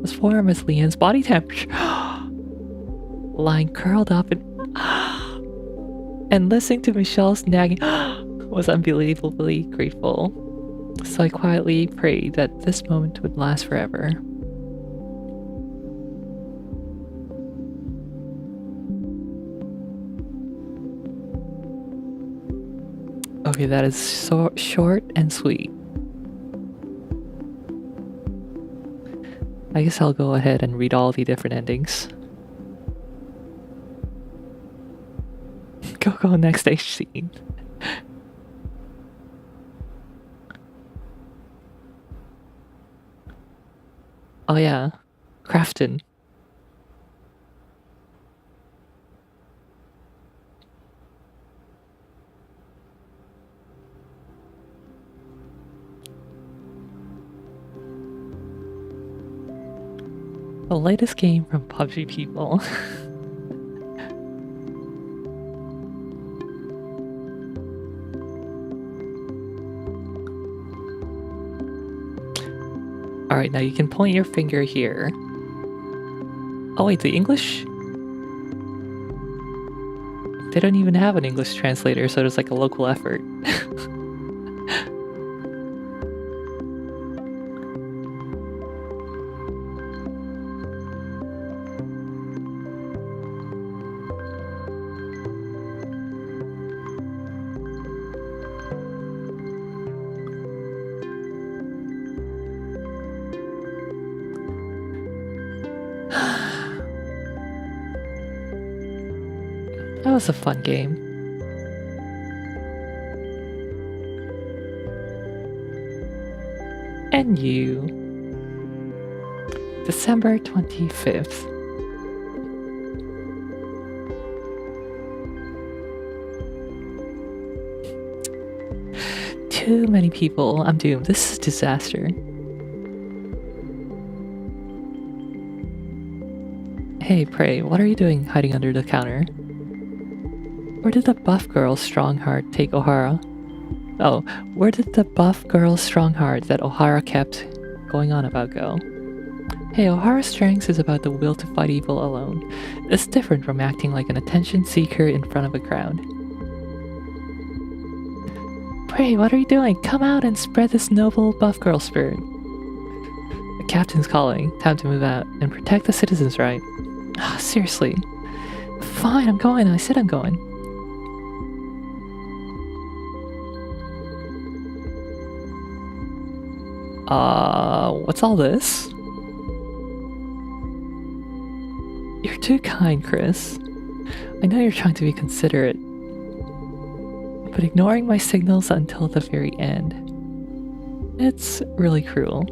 as warm as Leanne's body temperature. Lying curled up and And listening to Michelle's nagging was unbelievably grateful. So I quietly prayed that this moment would last forever. Okay, that is so short and sweet. I guess I'll go ahead and read all the different endings. Go next stage scene. Oh yeah, Crafton. The latest game from PUBG people. Alright, now you can point your finger here. Oh wait, the English? They don't even have an English translator, so it's like a local effort. That was a fun game. And you. December 25th. Too many people. I'm doomed. This is a disaster. Hey, Prey, what are you doing hiding under the counter? Where did the buff girl's strong heart take O'Hara? Oh, where did the buff girl's strong heart that O'Hara kept going on about go? Hey, O'Hara's strength is about the will to fight evil alone. It's different from acting like an attention seeker in front of a crowd. Prey, what are you doing? Come out and spread this noble buff girl spirit. The captain's calling. Time to move out and protect the citizens' right. Ah, seriously. Fine, I'm going. I said I'm going. What's all this? You're too kind, Chris. I know you're trying to be considerate, but ignoring my signals until the very end. It's really cruel.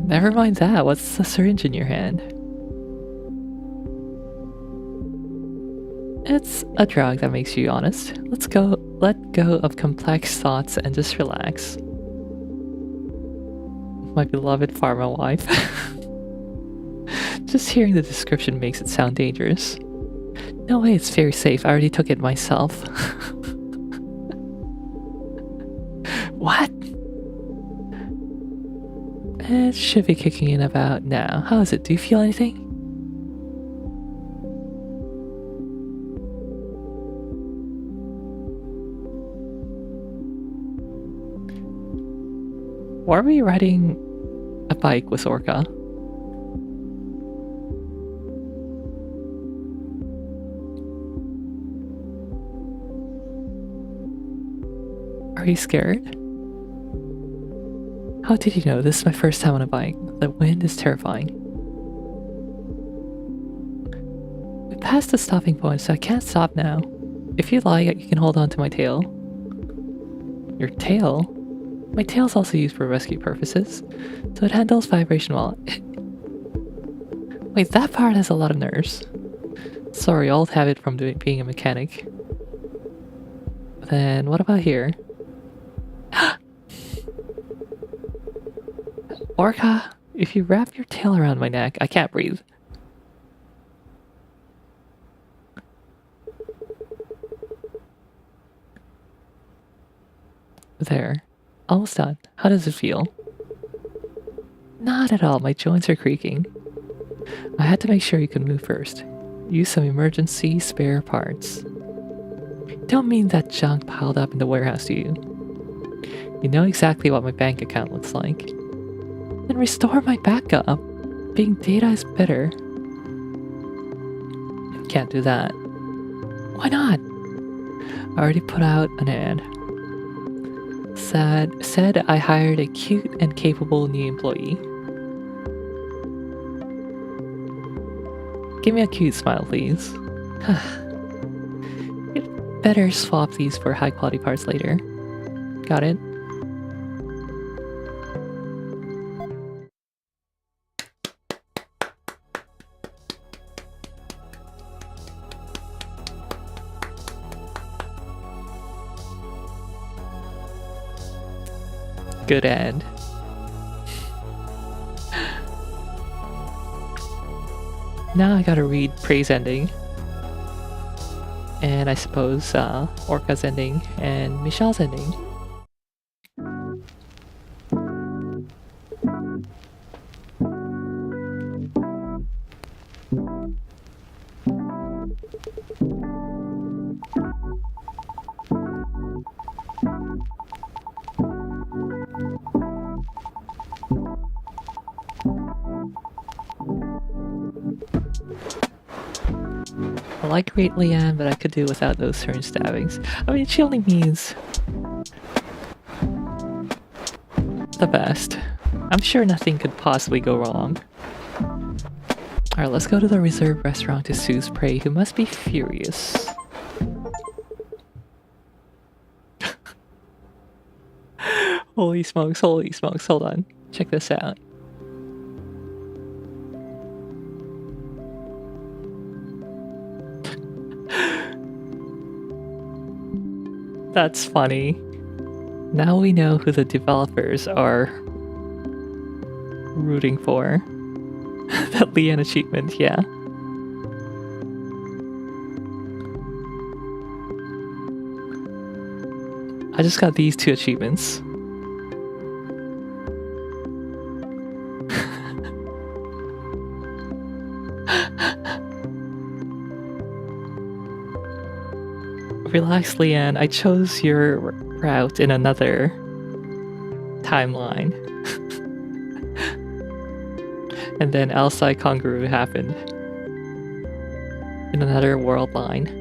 Never mind that, what's the syringe in your hand? It's a drug that makes you honest. Let go of complex thoughts and just relax. My beloved pharma wife. Just hearing the description makes it sound dangerous. No way, it's very safe. I already took it myself. What? It should be kicking in about now. How is it? Do you feel anything? Why are we riding a bike with Orca? Are you scared? How did you know? This is my first time on a bike. The wind is terrifying. We passed the stopping point, so I can't stop now. If you like, you can hold on to my tail. Your tail? My tail is also used for rescue purposes, so it handles vibration well. Wait, that part has a lot of nerves. Sorry, old habit from being a mechanic. Then what about here? Orca, if you wrap your tail around my neck, I can't breathe. There. Almost done. How does it feel? Not at all. My joints are creaking. I had to make sure you could move first. Use some emergency spare parts. Don't mean that junk piled up in the warehouse, do you? You know exactly what my bank account looks like. Then restore my backup. Being data is better. Can't do that. Why not? I already put out an ad. Said I hired a cute and capable new employee. Give me a cute smile, please. You'd better swap these for high quality parts later. Got it? Good end. Now I gotta read Prey's ending. And I suppose Orca's ending and Michelle's ending. I like Great Leanne, but I could do without those turn stabbings. I mean, she only means the best. I'm sure nothing could possibly go wrong. Alright, let's go to the reserved restaurant to soothe Prey, who must be furious. Holy smokes, hold on. Check this out. That's funny. Now we know who the developers are rooting for. That Leanne achievement, yeah. I just got these 2 achievements. Relax, Leanne. I chose your route in another timeline. And then Elsa Kangaroo happened in another world line.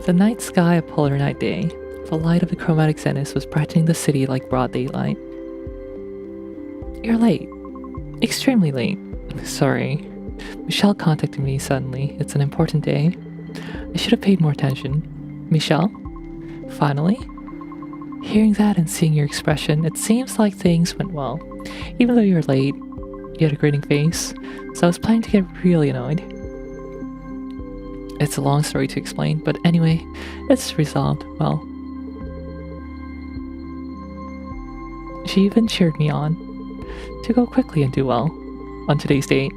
The night sky, a polar night day. The light of the chromatic zenith was brightening the city like broad daylight. You're late. Extremely late. Sorry. Michelle contacted me suddenly. It's an important day. I should have paid more attention. Michelle? Finally? Hearing that and seeing your expression, it seems like things went well. Even though you were late, you had a grinning face, so I was planning to get really annoyed. It's a long story to explain, but anyway, it's resolved well. She even cheered me on to go quickly and do well on today's date.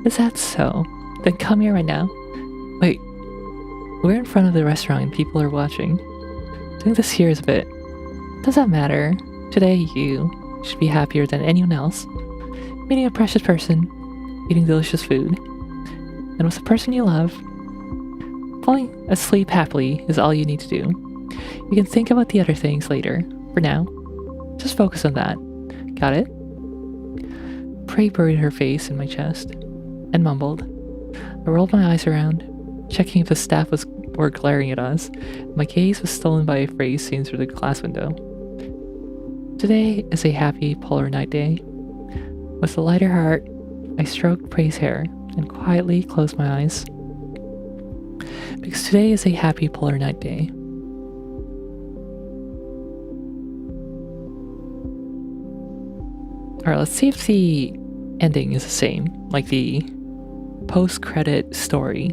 Is that so? Then come here right now. Wait, we're in front of the restaurant and people are watching. Doing this here is a bit... Does that matter? Today you should be happier than anyone else. Meeting a precious person, eating delicious food, and with the person you love. Falling asleep happily is all you need to do. You can think about the other things later. For now, just focus on that. Got it? Prey buried her face in my chest and mumbled. I rolled my eyes around, checking if the staff were glaring at us. My gaze was stolen by a phrase seen through the glass window. Today is a happy polar night day. With a lighter heart, I stroked Prey's hair and quietly closed my eyes. Because today is a happy polar night day. Alright, let's see if the ending is the same, like the post-credit story.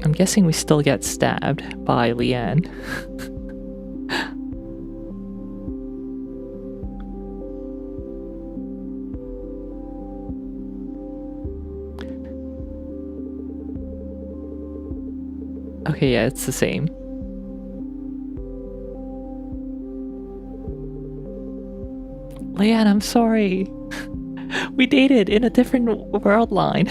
I'm guessing we still get stabbed by Leanne. Okay, yeah, it's the same. Leanne, I'm sorry. We dated in a different world line.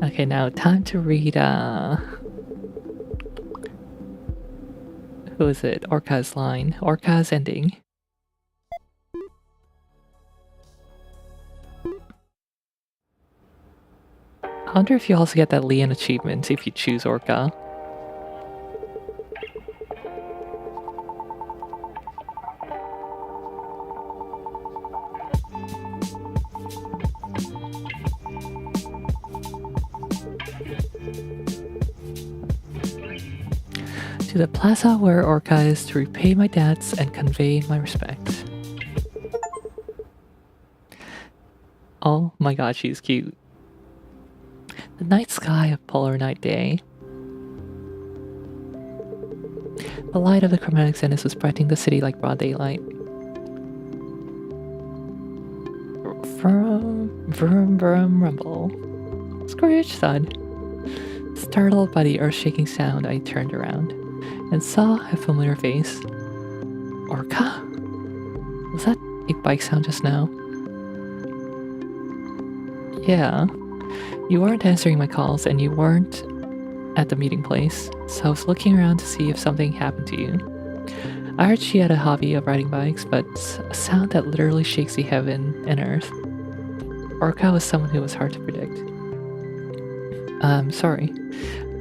Okay, now time to read, who is it? Orca's line. Orca's ending. I wonder if you also get that Leanne achievement if you choose Orca. To the plaza where Orca is to repay my debts and convey my respect. Oh my god, she's cute. The night sky of polar night day. The light of the chromatic zenith was brightening the city like broad daylight. Vroom, vroom, vroom, rumble. Screech thud. Startled by the earth-shaking sound, I turned around and saw a familiar face. Orca? Was that a bike sound just now? Yeah. You weren't answering my calls and you weren't at the meeting place, so I was looking around to see if something happened to you. I heard she had a hobby of riding bikes, but a sound that literally shakes the heaven and earth. Orca was someone who was hard to predict. I'm sorry.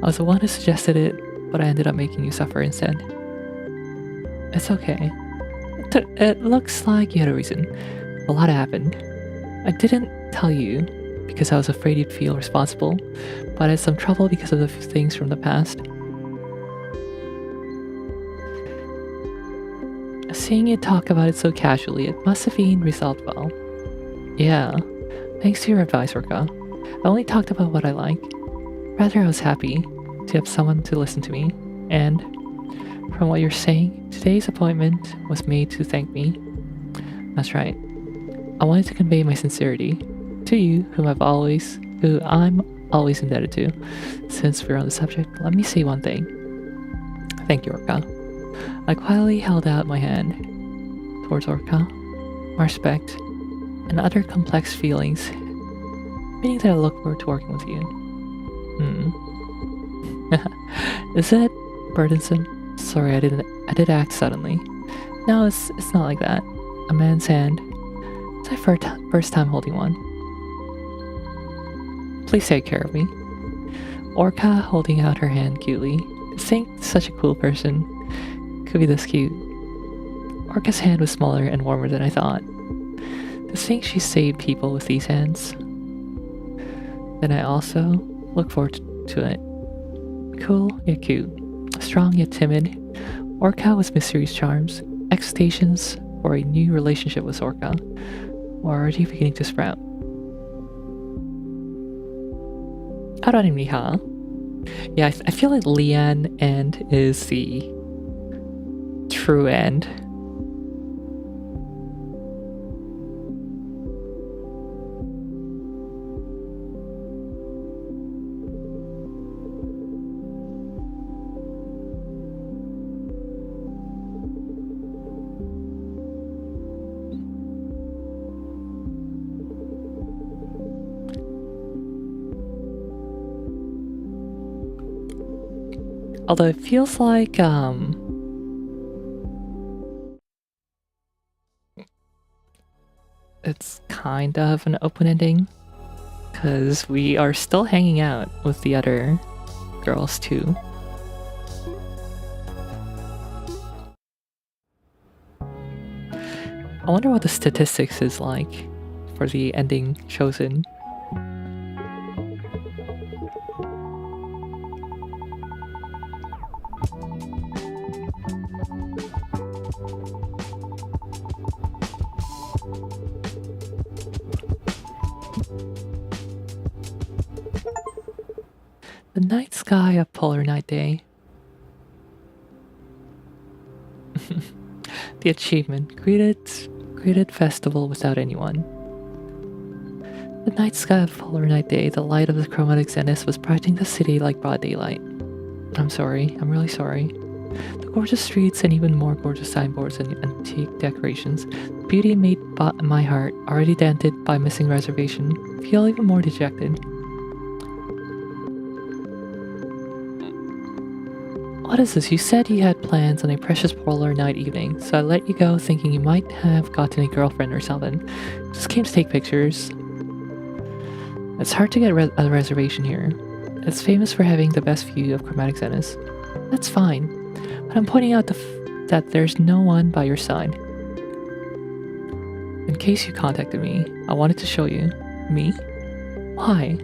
I was the one who suggested it, but I ended up making you suffer instead. It's okay. It looks like you had a reason. A lot happened. I didn't tell you because I was afraid you'd feel responsible, but I had some trouble because of the things from the past. Seeing you talk about it so casually, it must have been resolved well. Yeah, thanks to your advice, Orca. I only talked about what I like. Rather, I was happy to have someone to listen to me, and from what you're saying, today's appointment was made to thank me. That's right. I wanted to convey my sincerity to you, who I'm always indebted to. Since we're on the subject, let me say one thing. Thank you, Orca. I quietly held out my hand towards Orca. My respect and other complex feelings, meaning that I look forward to working with you. Is it burdensome? Sorry, I did act suddenly. No, it's not like that. A man's hand. It's my first time holding one. Please take care of me. Orca holding out her hand cutely. To think such a cool person could be this cute. Orca's hand was smaller and warmer than I thought. To think she saved people with these hands. Then I also look forward to it. Cool yet cute. Strong yet timid. Orca with mysterious charms. Expectations for a new relationship with Orca were already beginning to sprout. Aranimiha. Yeah, I feel like Leanne end is the true end. Although it feels like it's kind of an open ending, because we are still hanging out with the other girls too. I wonder what the statistics is like for the ending chosen. The night sky of polar night day. The achievement. Greeted festival without anyone. The night sky of Polar Night Day, the light of the chromatic zenith was brightening the city like broad daylight. I'm sorry. I'm really sorry. The gorgeous streets and even more gorgeous signboards and antique decorations. Beauty made my heart, already dented by missing reservation, feel even more dejected. What is this? You said you had plans on a precious polar night evening, so I let you go thinking you might have gotten a girlfriend or something. Just came to take pictures. It's hard to get a reservation here. It's famous for having the best view of chromatic zenith. That's fine, but I'm pointing out that there's no one by your side. In case you contacted me, I wanted to show you. Me? Why?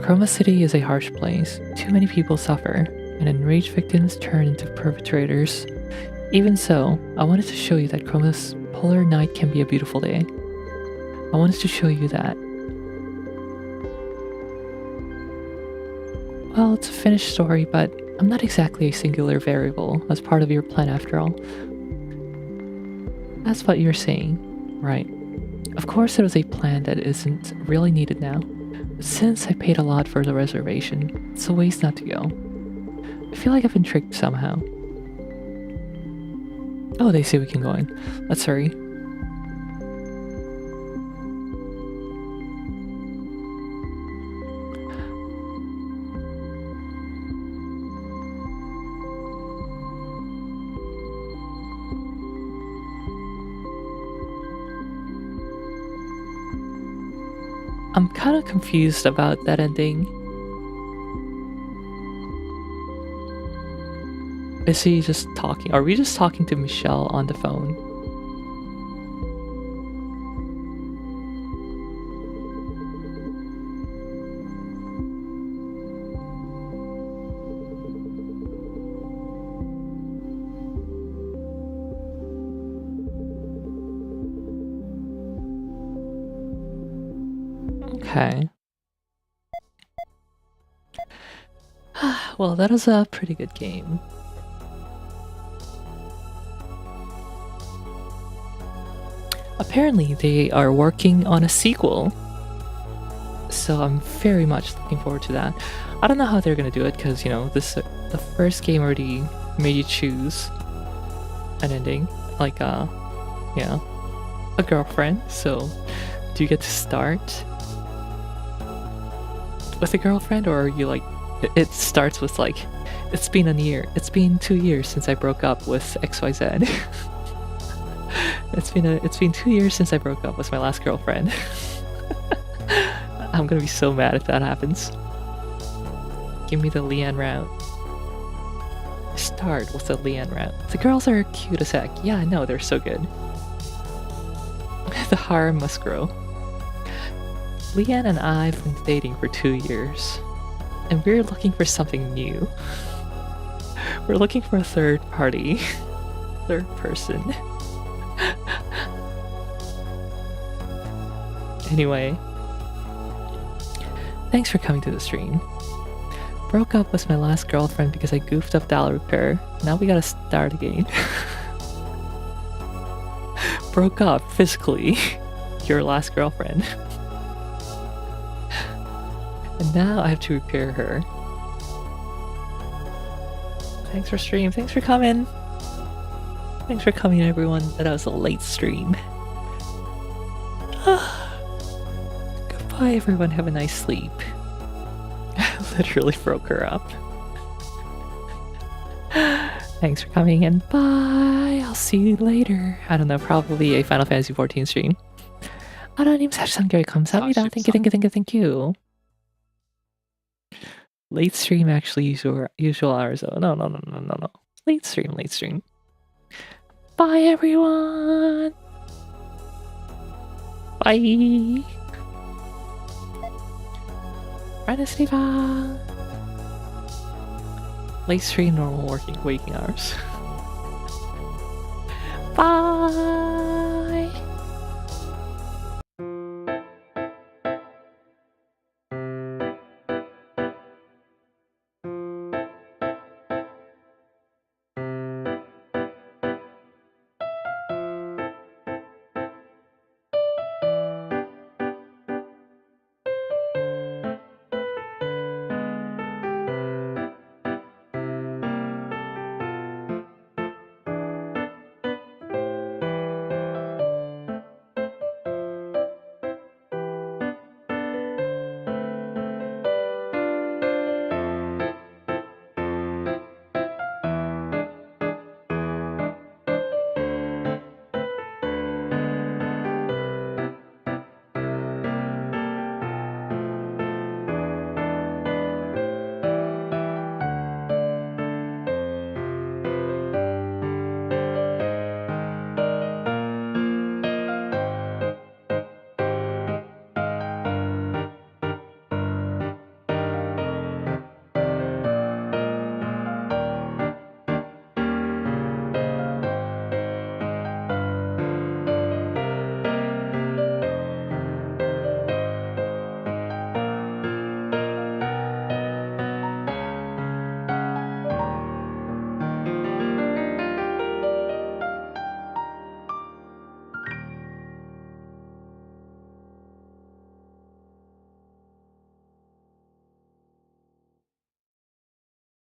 Chroma City is a harsh place. Too many people suffer, and enraged victims turn into perpetrators. Even so, I wanted to show you that Chroma's polar night can be a beautiful day. I wanted to show you that. Well, it's a finished story, but I'm not exactly a singular variable as part of your plan after all. That's what you're saying, right? Of course it was a plan that isn't really needed now. But since I paid a lot for the reservation, it's a waste not to go. I feel like I've been tricked somehow. Oh, they say we can go in. Let's hurry. I'm kind of confused about that ending. Is he just talking? Are we just talking to Michelle on the phone? Okay. Well, that was a pretty good game. Apparently, they are working on a sequel. So I'm very much looking forward to that. I don't know how they're gonna do it, because, you know, the first game already made you choose an ending. Like, you know, a girlfriend. So, do you get to start with a girlfriend, or are you like, it starts with like, it's been 2 years since I broke up with XYZ. It's been 2 years since I broke up with my last girlfriend. I'm gonna be so mad if that happens. Give me the Leanne route. Start with the Leanne route. The girls are cute as heck. Yeah, I know, they're so good. The harem must grow. Leanne and I have been dating for 2 years, and we're looking for something new. We're looking for a third party. Third person. Anyway, thanks for coming to the stream. Broke up with my last girlfriend because I goofed up dial repair. Now we gotta start again. Broke up physically. Your last girlfriend. And now I have to repair her. Thanks for stream. Thanks for coming. Thanks for coming, everyone. That was a late stream. Goodbye, everyone. Have a nice sleep. I literally broke her up. Thanks for coming, and bye. I'll see you later. I don't know, probably a Final Fantasy XIV stream. 아나님 사실상결 감사합니다. Thank you. Late stream, actually, usual hours. Oh, no. Late stream. Bye, everyone. Bye. Late stream, normal waking hours.